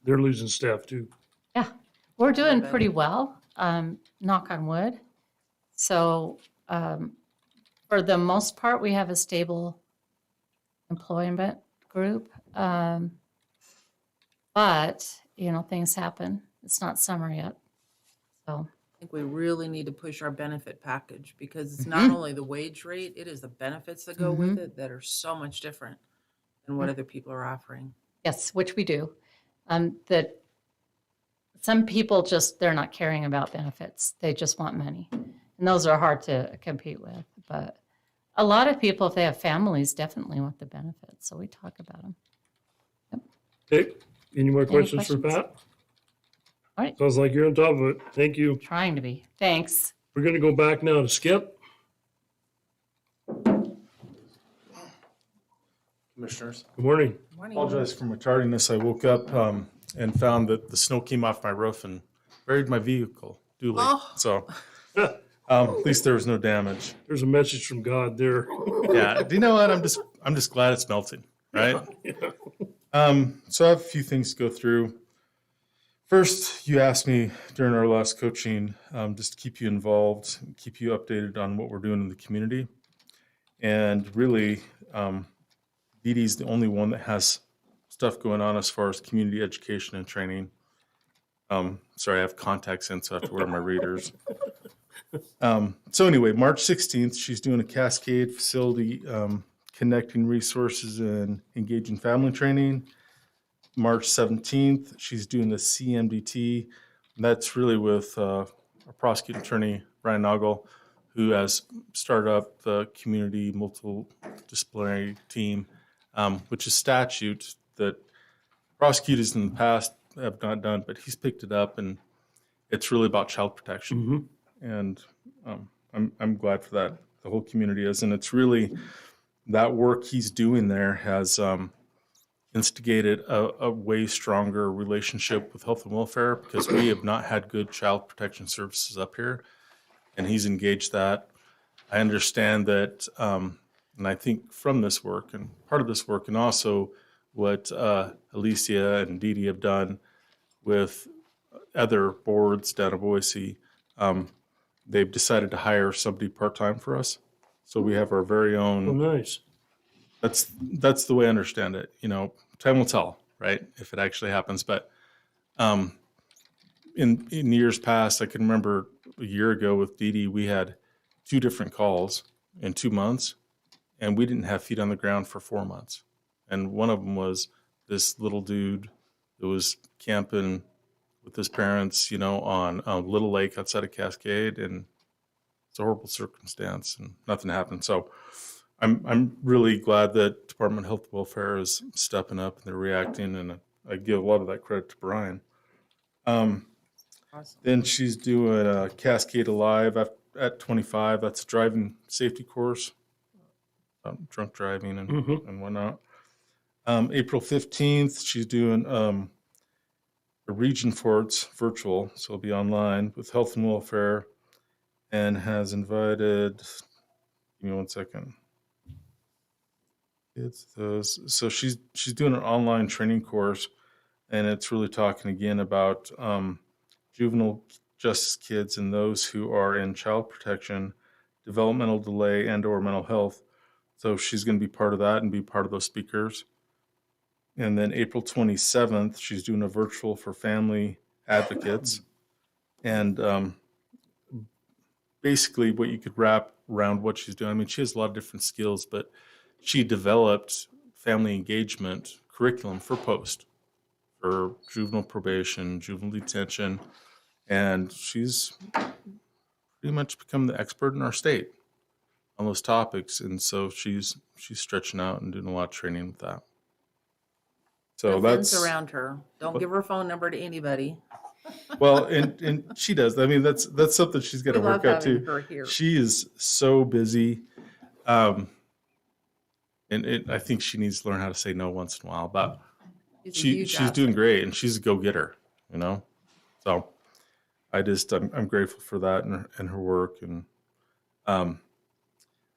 They're losing staff too. Yeah, we're doing pretty well, knock on wood. So for the most part, we have a stable employment group. But, things happen. It's not summer yet. So I think we really need to push our benefit package because it's not only the wage rate, it is the benefits that go with it that are so much different than what other people are offering. yes, which we do. That some people they're not caring about benefits. They just want money. And those are hard to compete with. But a lot of people, if they have families, definitely want the benefits. So we talk about them. Okay, any more questions for questions? Pat? All right. Sounds like you're on top of it. Thank you. Trying to be. Thanks. We're gonna go back now to Skip. Commissioners, Good morning. Morning. apologize for my tardiness. I woke up and found that the snow came off my roof and buried my vehicle duly. Oh. So at least there was no damage. There's a message from God there. Yeah. Do you know what? I'm just glad it's melting. Right. So I have a few things to go through. First, you asked me during our last coaching just to keep you involved, keep you updated on what we're doing in the community. And really, Dee Dee's the only one that has stuff going on as far as community education and training. Sorry, I have contacts in, so I have to wear my readers. So anyway, March 16th, she's doing a Cascade facility connecting resources and engaging family training. March 17th, she's doing the CMDT. That's really with our prosecuting attorney, Brian Noggle, who has started up the community multidisciplinary team, which is statute that prosecutors in the past have not done, but he's picked it up, and it's really about child protection. And I'm glad for that. The whole community is, and it's really that work he's doing there has instigated a way stronger relationship with health and welfare because we have not had good child protection services up here, and he's engaged that. I understand that, and I think from this work and part of this work, and also what Alicia and Dee Dee have done with other boards down in Boise, they've decided to hire somebody part-time for us. So we have our very own. Oh, nice. That's the way I understand it. Time will tell, right, if it actually happens. But in years past, I can remember a year ago with Dee Dee, we had 2 different calls in 2 months, and we didn't have feet on the ground for 4 months. And one of them was this little dude that was camping with his parents, on Little Lake outside of Cascade, and it's a horrible circumstance, and nothing happened. So I'm really glad that Department of Health and Welfare is stepping up and they're reacting, and I give a lot of that credit to Brian. Awesome. Then she's doing a Cascade Alive at 25. That's a driving safety course, drunk driving and whatnot. April 15th, she's doing a Region Forts virtual, so it'll be online with Health and Welfare, and has invited. Give me 1 second. It's those. So she's doing an online training course, and it's really talking again about juvenile justice kids and those who are in child protection, developmental delay, and/or mental health. So she's going to be part of that and be part of those speakers. And then April 27th, she's doing a virtual for family advocates, and basically what you could wrap around what she's doing. I mean, she has a lot of different skills, but she developed family engagement curriculum for post, for juvenile probation, juvenile detention, and she's pretty much become the expert in our state on those topics. And so she's stretching out and doing a lot of training with that. So Fence that's around her. Don't give her phone number to anybody. well, and she does. I mean, that's something she's got to We work love out having too. her here. She is so busy, and I think she needs to learn how to say no once in a while. But She's a huge she's doing asset. great, and she's a go getter. You know, so I'm grateful for that and her work. And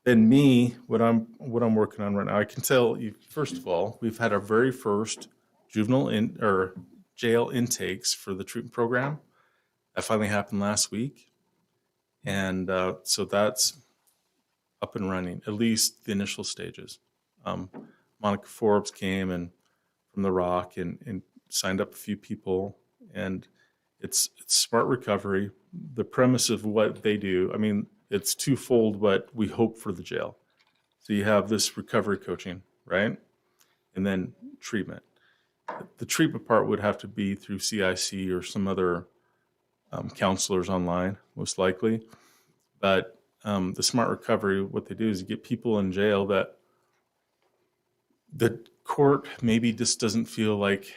then me, what I'm working on right now, I can tell you. First of all, we've had our very first jail intakes for the treatment program. That finally happened last week, and so that's up and running. At least the initial stages. Monica Forbes came and from the Rock and signed up a few people, and it's smart recovery. The premise of what they do, I mean, it's twofold what we hope for the jail. So you have this recovery coaching, right? And then treatment. The treatment part would have to be through CIC or some other counselors online, most likely. But the smart recovery, what they do is you get people in jail that the court maybe just doesn't feel like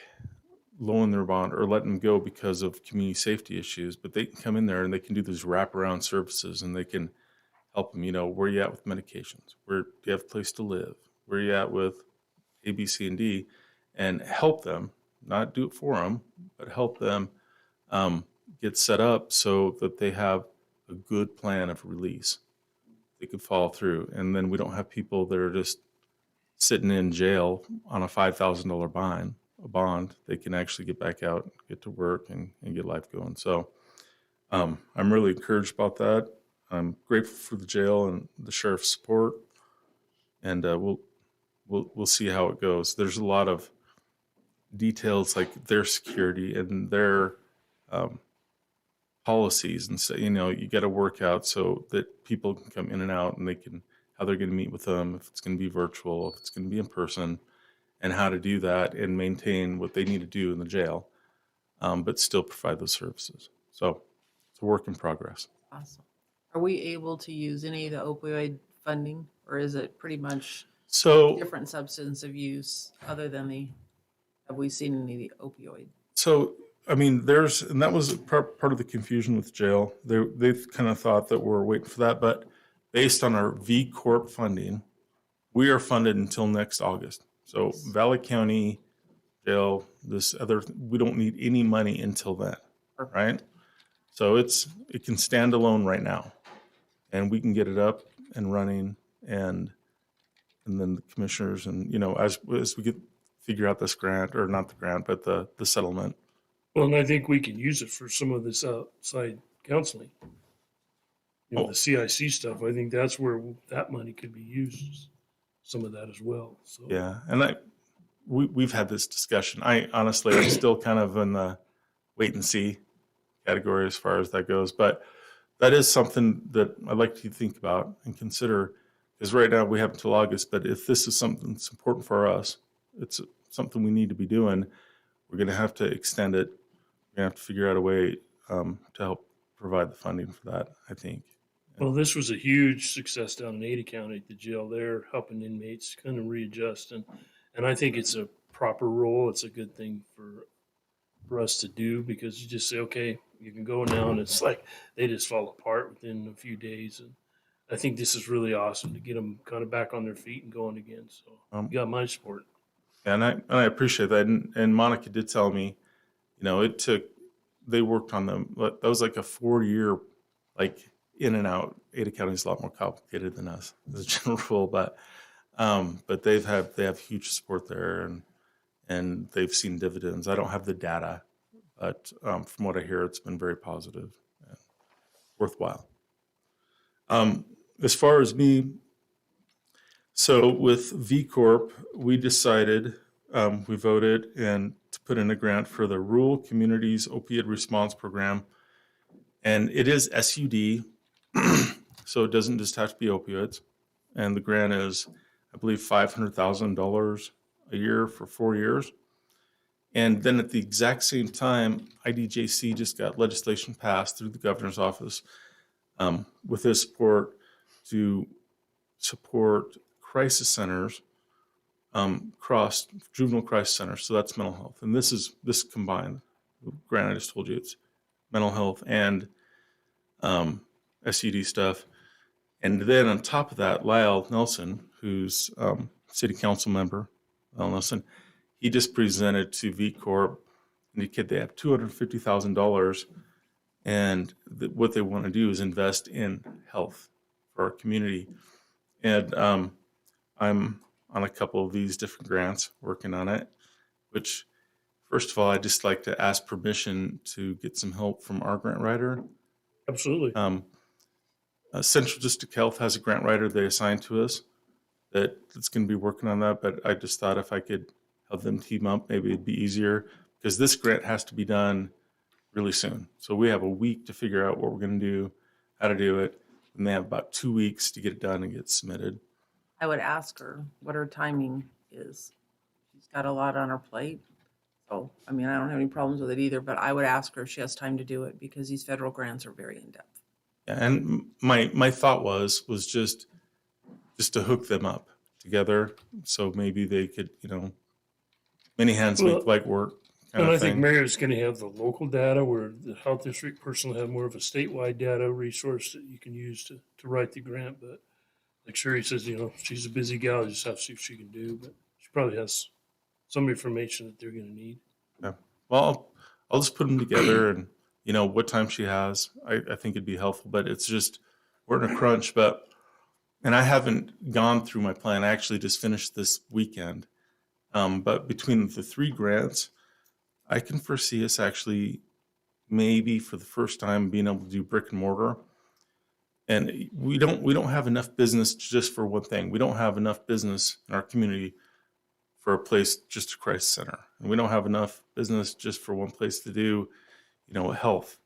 lowering their bond or letting them go because of community safety issues, but they can come in there and they can do these wraparound services, and they can help them, where you at with medications? Where do you have a place to live? Where you at with A, B, C, and D? And help them, not do it for them, but help them get set up so that they have a good plan of release. They could follow through. And then we don't have people that are just sitting in jail on a $5,000 bond. They can actually get back out, get to work, and get life going. So I'm really encouraged about that. I'm grateful for the jail and the sheriff's support, and we'll see how it goes. There's a lot of details like their security and their policies, and so you got to work out so that people can come in and out, and they can how they're going to meet with them, if it's going to be virtual, if it's going to be in person, and how to do that and maintain what they need to do in the jail, but still provide those services. So it's a work in progress. Awesome. Are we able to use any of the opioid funding, or is it pretty much different substance of use other than have we seen any of the opioid? So, I mean, and that was part of the confusion with jail. They've kind of thought that we're waiting for that, but based on our V Corp funding, we are funded until next August. So Valley County Jail, we don't need any money until then, right? So it can stand alone right now, and we can get it up and running, and then the commissioners and as we figure out this grant, or not the grant, but the settlement. Well, and I think we can use it for some of this outside counseling. The CIC stuff, I think that's where that money could be used, some of that as well. So Yeah, and we've had this discussion. I'm still kind of in the wait and see category as far as that goes, but that is something that I'd like to think about and consider, because right now we have until August, but if this is something that's important for us, it's something we need to be doing, we're going to have to extend it. We're going to have to figure out a way to help provide the funding for that, I think. Well, this was a huge success down in Ada County at the jail there, helping inmates kind of readjust. And I think it's a proper role. It's a good thing for us to do, because you just say, okay, you can go now, and it's like they just fall apart within a few days. And I think this is really awesome to get them kind of back on their feet and going again. So you got my support. Yeah, and I appreciate that. And Monica did tell me, they worked on them. That was like a 4-year, in and out. Ada County is a lot more complicated than us as a general rule, but they have huge support there, and they've seen dividends. I don't have the data, but from what I hear, it's been very positive and worthwhile. As far as me, so with V Corp, we decided, we voted and to put in a grant for the Rural Communities Opioid Response Program, and it is SUD. So it doesn't just have to be opioids. And the grant is, I believe, $500,000 a a year for 4 years. And then at the exact same time, IDJC just got legislation passed through the governor's office with his support to support crisis centers, cross juvenile crisis centers. So that's mental health. And this combined, granted, I just told you it's mental health and SUD stuff. And then on top of that, Lyle Nelson, who's city council member, Lyle Nelson, he just presented to V Corp, indicated they have $250,000, and what they want to do is invest in health for our community. And I'm on a couple of these different grants, working on it. Which, first of all, I'd just like to ask permission to get some help from our grant writer. Absolutely. Central District Health has a grant writer they assigned to us that's going to be working on that. But I just thought if I could have them team up, maybe it'd be easier, because this grant has to be done really soon. So we have a week to figure out what we're going to do, how to do it, and they have about 2 weeks to get it done and get submitted. I would ask her what her timing is. She's got a lot on her plate. So, I mean, I don't have any problems with it either, but I would ask her if she has time to do it, because these federal grants are very in-depth. Yeah, and my thought was just to hook them up together, so maybe they could, many hands make light work. And I think Mayor's going to have the local data, where the health district person will have more of a statewide data resource that you can use to write the grant. But like Sherry says, she's a busy gal. Just have to see what she can do. But she probably has some information that they're going to need. Yeah. Well, I'll just put them together, and what time she has. I think it'd be helpful. But it's just we're in a crunch. And I haven't gone through my plan. I actually just finished this weekend. But between the 3 grants, I can foresee us actually maybe for the first time being able to do brick and mortar. And we don't have enough business just for one thing. We don't have enough business in our community for a place, just a crisis center. And we don't have enough business just for one place to do, health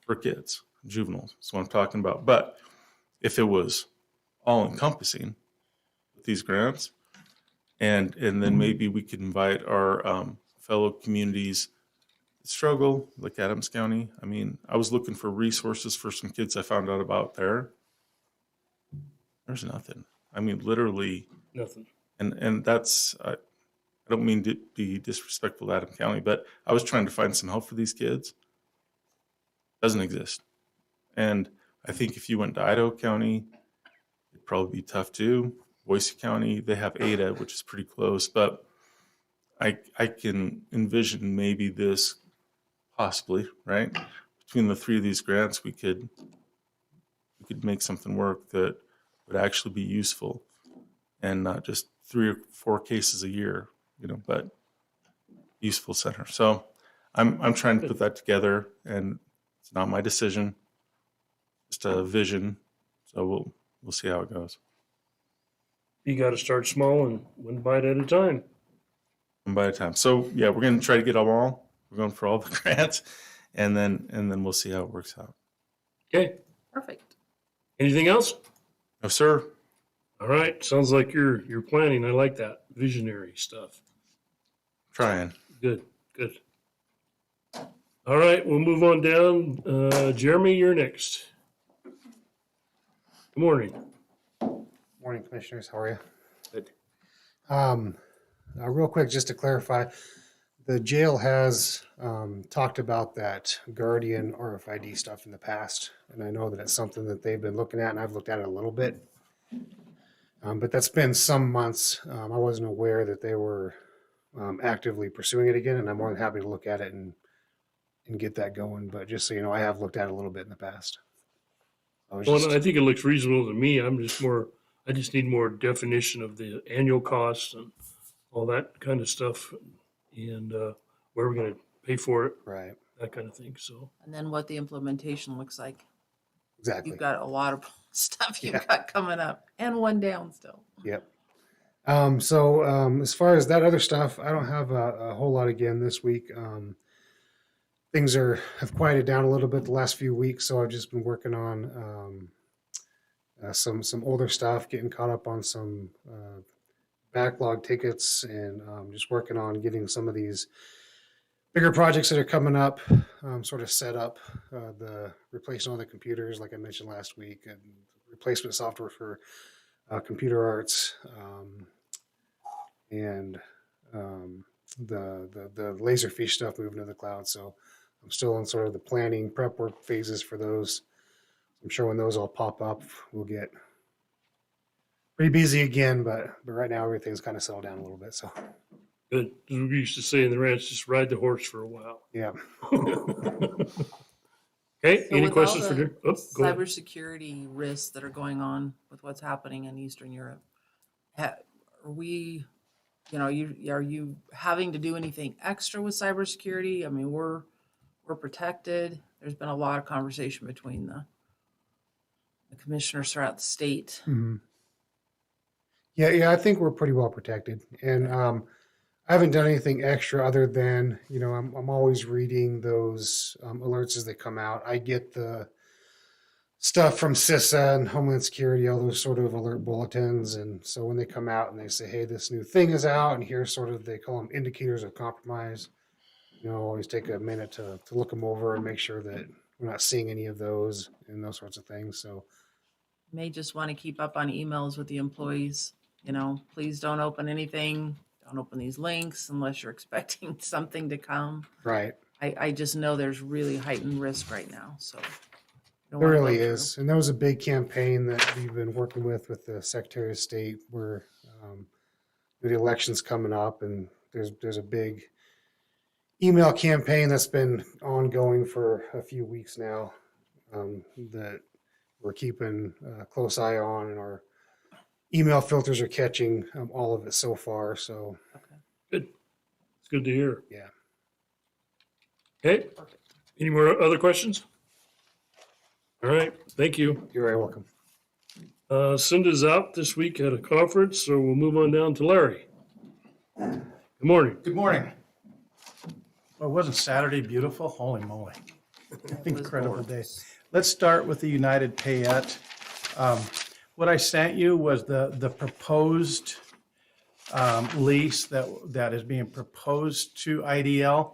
for kids, juveniles. That's what I'm talking about. But if it was all encompassing with these grants, and then maybe we could invite our fellow communities that struggle, like Adams County. I mean, I was looking for resources for some kids I found out about there. There's nothing. I mean, literally Nothing. And that's, I don't mean to be disrespectful to Adams County, but I was trying to find some help for these kids. Doesn't exist. And I think if you went to Idaho County, it'd probably be tough too. Boise County, they have Ada, which is pretty close, but I can envision maybe this possibly, right? Between the 3 of these grants, we could make something work that would actually be useful, and not just 3 or 4 cases a year, but useful center. So I'm trying to put that together, and it's not my decision, just a vision. So we'll see how it goes. You got to start small and one bite at a time. One bite at a time. So yeah, we're going to try to get them all. We're going for all the grants, and then we'll see how it works out. Okay. Perfect. Anything else? No, sir. All right. Sounds like you're planning. I like that visionary stuff. Trying. Good. All right. We'll move on down. Jeremy, you're next. Good morning. Morning, Commissioners. How are you? Good. Real quick, just to clarify, the jail has talked about that Guardian RFID stuff in the past, and I know that it's something that they've been looking at, and I've looked at it a little bit. But that's been some months. I wasn't aware that they were actively pursuing it again, and I'm more than happy to look at it and get that going. But just so you know, I have looked at it a little bit in the past. I think it looks reasonable to me. I just need more definition of the annual costs and all that kind of stuff, and where we're going to pay for it, right? That kind of thing. So, and then what the implementation looks like. Exactly. You've got a lot of stuff you've got coming up, and one down still. Yep. So as far as that other stuff, I don't have a whole lot again this week. Things have quieted down a little bit the last few weeks, so I've just been working on some older stuff, getting caught up on some backlog tickets and just working on getting some of these bigger projects that are coming up sort of set up. The replacing all the computers, like I mentioned last week, and replacement software for computer arts, and the Laserfish stuff moving to the cloud. So I'm still in sort of the planning prep work phases for those. I'm sure when those all pop up, we'll get pretty busy again, but right now everything's kind of settled down a little bit. So Good. As we used to say in the ranch, just ride the horse for a while. yeah. Okay, So any with questions all for the Gary? Oh, go ahead. cybersecurity risks that are going on with what's happening in Eastern Europe, are we, are you having to do anything extra with cybersecurity? I mean, we're protected. There's been a lot of conversation between the commissioners throughout the state. Mhm. Yeah, I think we're pretty well protected, and I haven't done anything extra other than I'm always reading those alerts as they come out. I get the stuff from CISA and Homeland Security, all those sort of alert bulletins, and so when they come out and they say, "Hey, this new thing is out," and here's sort of they call them indicators of compromise. Always take a minute to look them over and make sure that we're not seeing any of those and those sorts of things. So May just want to keep up on emails with the employees. Please don't open anything. Don't open these links unless you're expecting something to come. right. I just know there's really heightened risk right now, so. don't There wanna go really through. is. And there was a big campaign that we've been working with the Secretary of State where the election's coming up, and there's a big email campaign that's been ongoing for a few weeks now that we're keeping a close eye on, and our email filters are catching all of it so far. So Good. It's good to hear. yeah. Okay, any more other questions? All right, thank you. You're very welcome. Cinda's out this week at a conference, so we'll move on down to Larry. Good morning. Good morning. Well, wasn't Saturday beautiful? Holy moly. Incredible day. Let's start with the United Payette. What I sent you was the proposed lease that is being proposed to IDL.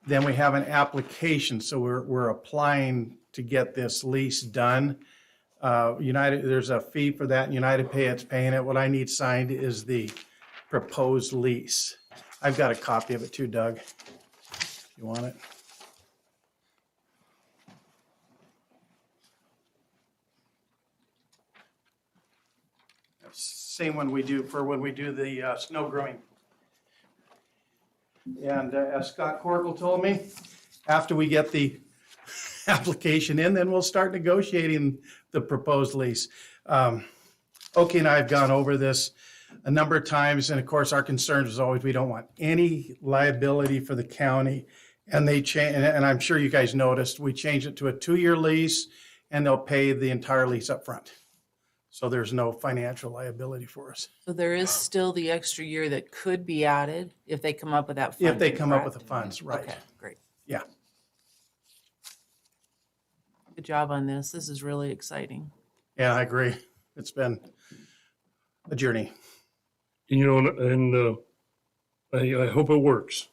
Then we have an application, so we're applying to get this lease done. There's a fee for that, and United Payette's paying it. What I need signed is the proposed lease. I've got a copy of it too, Doug, if you want it. Same when we do the snow growing. And as Scott Corkle told me, after we get the application in, then we'll start negotiating the proposed lease. Oki and I have gone over this a number of times, and of course, our concern is always we don't want any liability for the county. And they change, and I'm sure you guys noticed, we changed it to a 2-year lease, and they'll pay the entire lease up front. So there's no financial liability for us. So there is still the extra year that could be added if they come up with that funding. If they come up with the correct? funds, right. Okay, great. Yeah. Good job on this. This is really exciting. Yeah, I agree. It's been a journey. And I hope it works.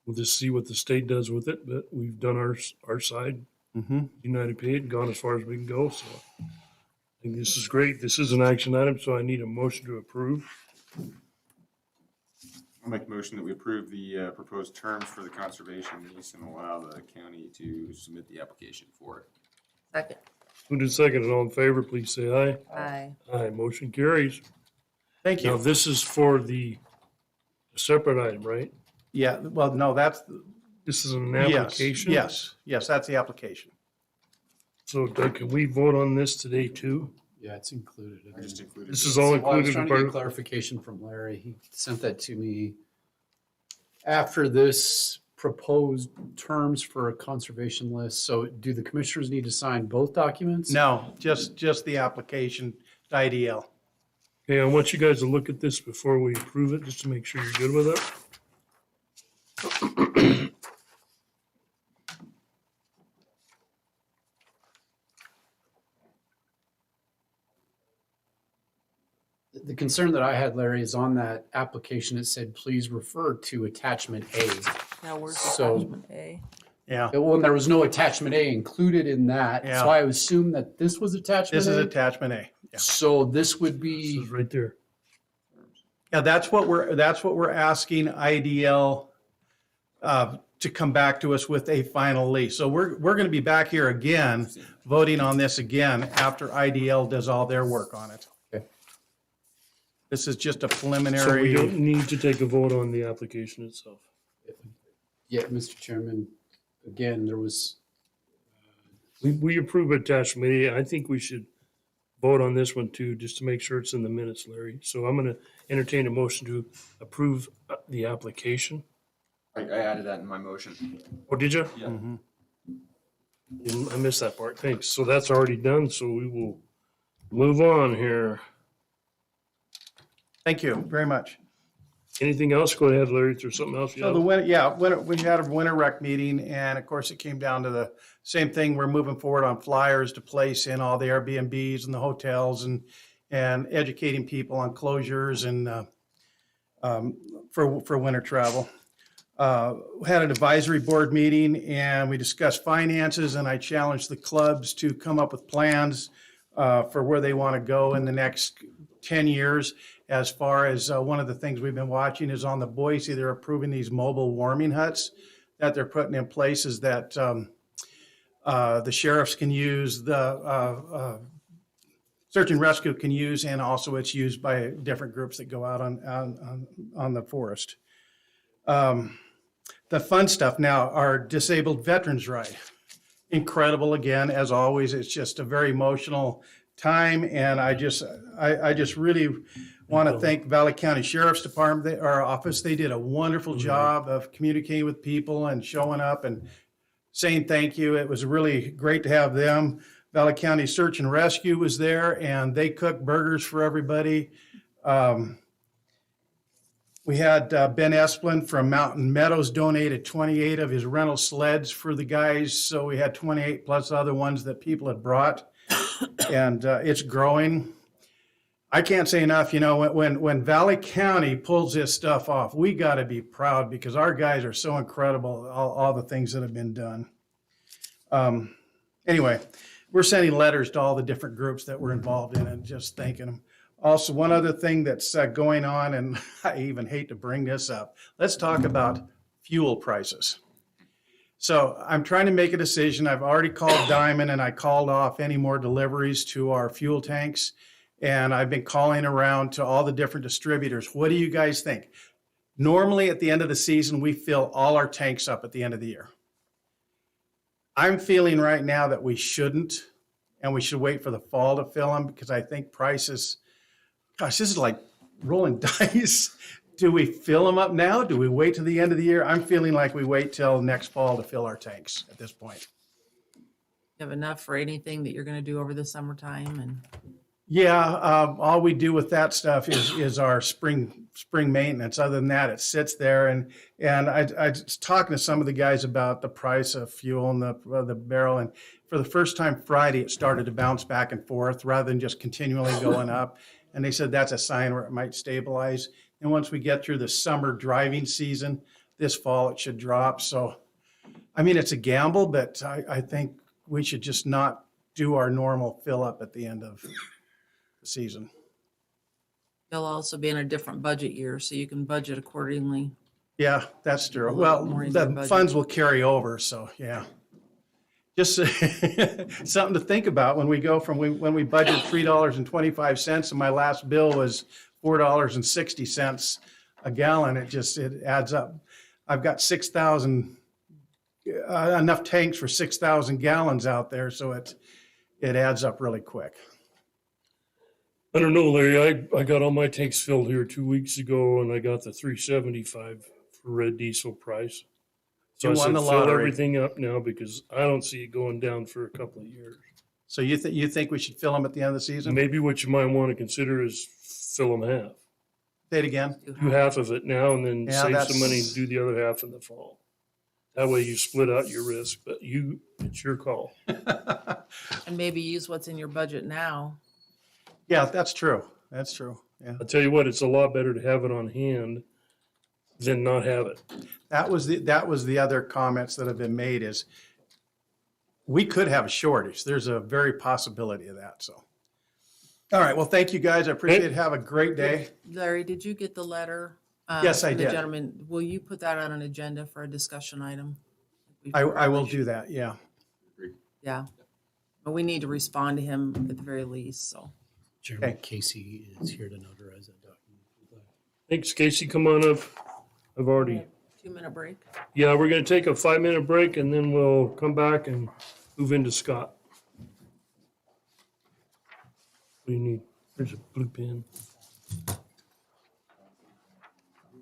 We'll just see what the state does with it, but we've done our side. Mm-hmm. United Paid, gone as far as we can go, so I think this is great. This is an action item, so I need a motion to approve. I'll make a motion that we approve the proposed terms for the conservation lease and allow the county to submit the application for it. Second. Moved and seconded, all in favor, please say aye. Aye. Aye, motion carries. Thank Now, you. this is for the separate item, right? Yeah, well, no, This is an yes, application? yes, that's the application. So Doug, can we vote on this today too? Yeah, it's included. I just included. This is all Well, I was included trying in to part get of, clarification from Larry. He sent that to me after this proposed terms for a conservation list. So do the commissioners need to sign both documents? No, just the application, to IDL. okay, I want you guys to look at this before we approve it, just to make sure you're good with it. The concern that I had, Larry, is on that application, it said, please refer to attachment A. Now where's So- attachment A? Yeah, Well, there was no attachment A included in that, Yeah. so I assumed that this was attachment this is A. attachment A. Yeah. So this would This be, is right there. Yeah, that's what we're asking IDL to come back to us with a final lease. So we're going to be back here again, voting on this again after IDL does all their work on it. Okay. This is just a So we preliminary. don't need to take a vote on the application itself. yeah, Mr. Chairman, again, there was, We approve attachment A. I think we should vote on this one too, just to make sure it's in the minutes, Larry. So I'm going to entertain a motion to approve the application. I added that in my motion. Oh, did you? Yeah. Mhm. I missed that part. Thanks. So that's already done. So we will move on here. Thank you very much. Anything else? Go ahead, Larry. If there's something else you So have. we had a winter rec meeting, and of course, it came down to the same thing. We're moving forward on flyers to place in all the Airbnbs and the hotels, and educating people on closures and for winter travel. We had an advisory board meeting, and we discussed finances, and I challenged the clubs to come up with plans for where they want to go in the next 10 years. As far as one of the things we've been watching is on the Boise, they're approving these mobile warming huts that they're putting in places that the sheriffs can use, the search and rescue can use, and also it's used by different groups that go out on the forest. The fun stuff now, our disabled veterans ride. Incredible again, as always. It's just a very emotional time, and I just really want to thank Valley County Sheriff's Department, our office. They did a wonderful job of communicating with people and showing up and saying thank you. It was really great to have them. Valley County Search and Rescue was there, and they cooked burgers for everybody. We had Ben Esplin from Mountain Meadows donated 28 of his rental sleds for the guys. So we had 28 plus other ones that people had brought, and it's growing. I can't say enough, when Valley County pulls this stuff off, we got to be proud because our guys are so incredible, all the things that have been done. Anyway, we're sending letters to all the different groups that were involved in it, and just thanking them. Also, one other thing that's going on, and I even hate to bring this up, let's talk about fuel prices. So I'm trying to make a decision. I've already called Diamond, and I called off any more deliveries to our fuel tanks. And I've been calling around to all the different distributors. What do you guys think? Normally, at the end of the season, we fill all our tanks up at the end of the year. I'm feeling right now that we shouldn't, and we should wait for the fall to fill them because I think prices, gosh, this is like rolling dice. Do we fill them up now? Do we wait till the end of the year? I'm feeling like we wait till next fall to fill our tanks at this point. You have enough for anything that you're going to do over the summertime and. Yeah, all we do with that stuff is our spring maintenance. Other than that, it sits there. And I was talking to some of the guys about the price of fuel and the barrel. And for the first time Friday, it started to bounce back and forth rather than just continually going up. And they said that's a sign where it might stabilize. And once we get through the summer driving season, this fall it should drop. So, I mean, it's a gamble, but I think we should just not do our normal fill up at the end of season. They'll also be in a different budget year, so you can budget accordingly. Yeah, that's true. A Well, little more in your the budget. funds will carry over, so yeah. Just something to think about when we go from when we budget $3.25 and my last bill was $4.60 a gallon. It adds up. I've got 6,000 enough tanks for 6,000 gallons out there, so it adds up really quick. I don't know, Larry. I got all my tanks filled here 2 weeks ago, and I got the $3.75 for red diesel price. So You I won said, the fill lottery. everything up now because I don't see it going down for a couple of years. So you think we should fill them at the end of the season? Maybe what you might want to consider is fill them half. Say it again. Do half of it now and then Yeah, save that's- some money and do the other half in the fall. That way you split out your risk, but it's your call. And maybe use what's in your budget now. Yeah, that's true. That's true. Yeah. I'll tell you what, it's a lot better to have it on hand than not have it. That was the other comments that have been made is we could have a shortage. There's a very possibility of that, so. All right, well, thank you, guys. I appreciate it. Have a great day. Larry, did you get the letter? Yes, I from the did. Gentleman, will you put that on an agenda for a discussion item? I will do that, yeah. Yeah. But we need to respond to him at the very least, so. Chairman Okay. Casey is here to notarize that document. Thanks, Casey. Come on up. I've already, 2-minute break. yeah, we're going to take a 5-minute break and then we'll come back and move into Scott. What do you need? There's a blue pen.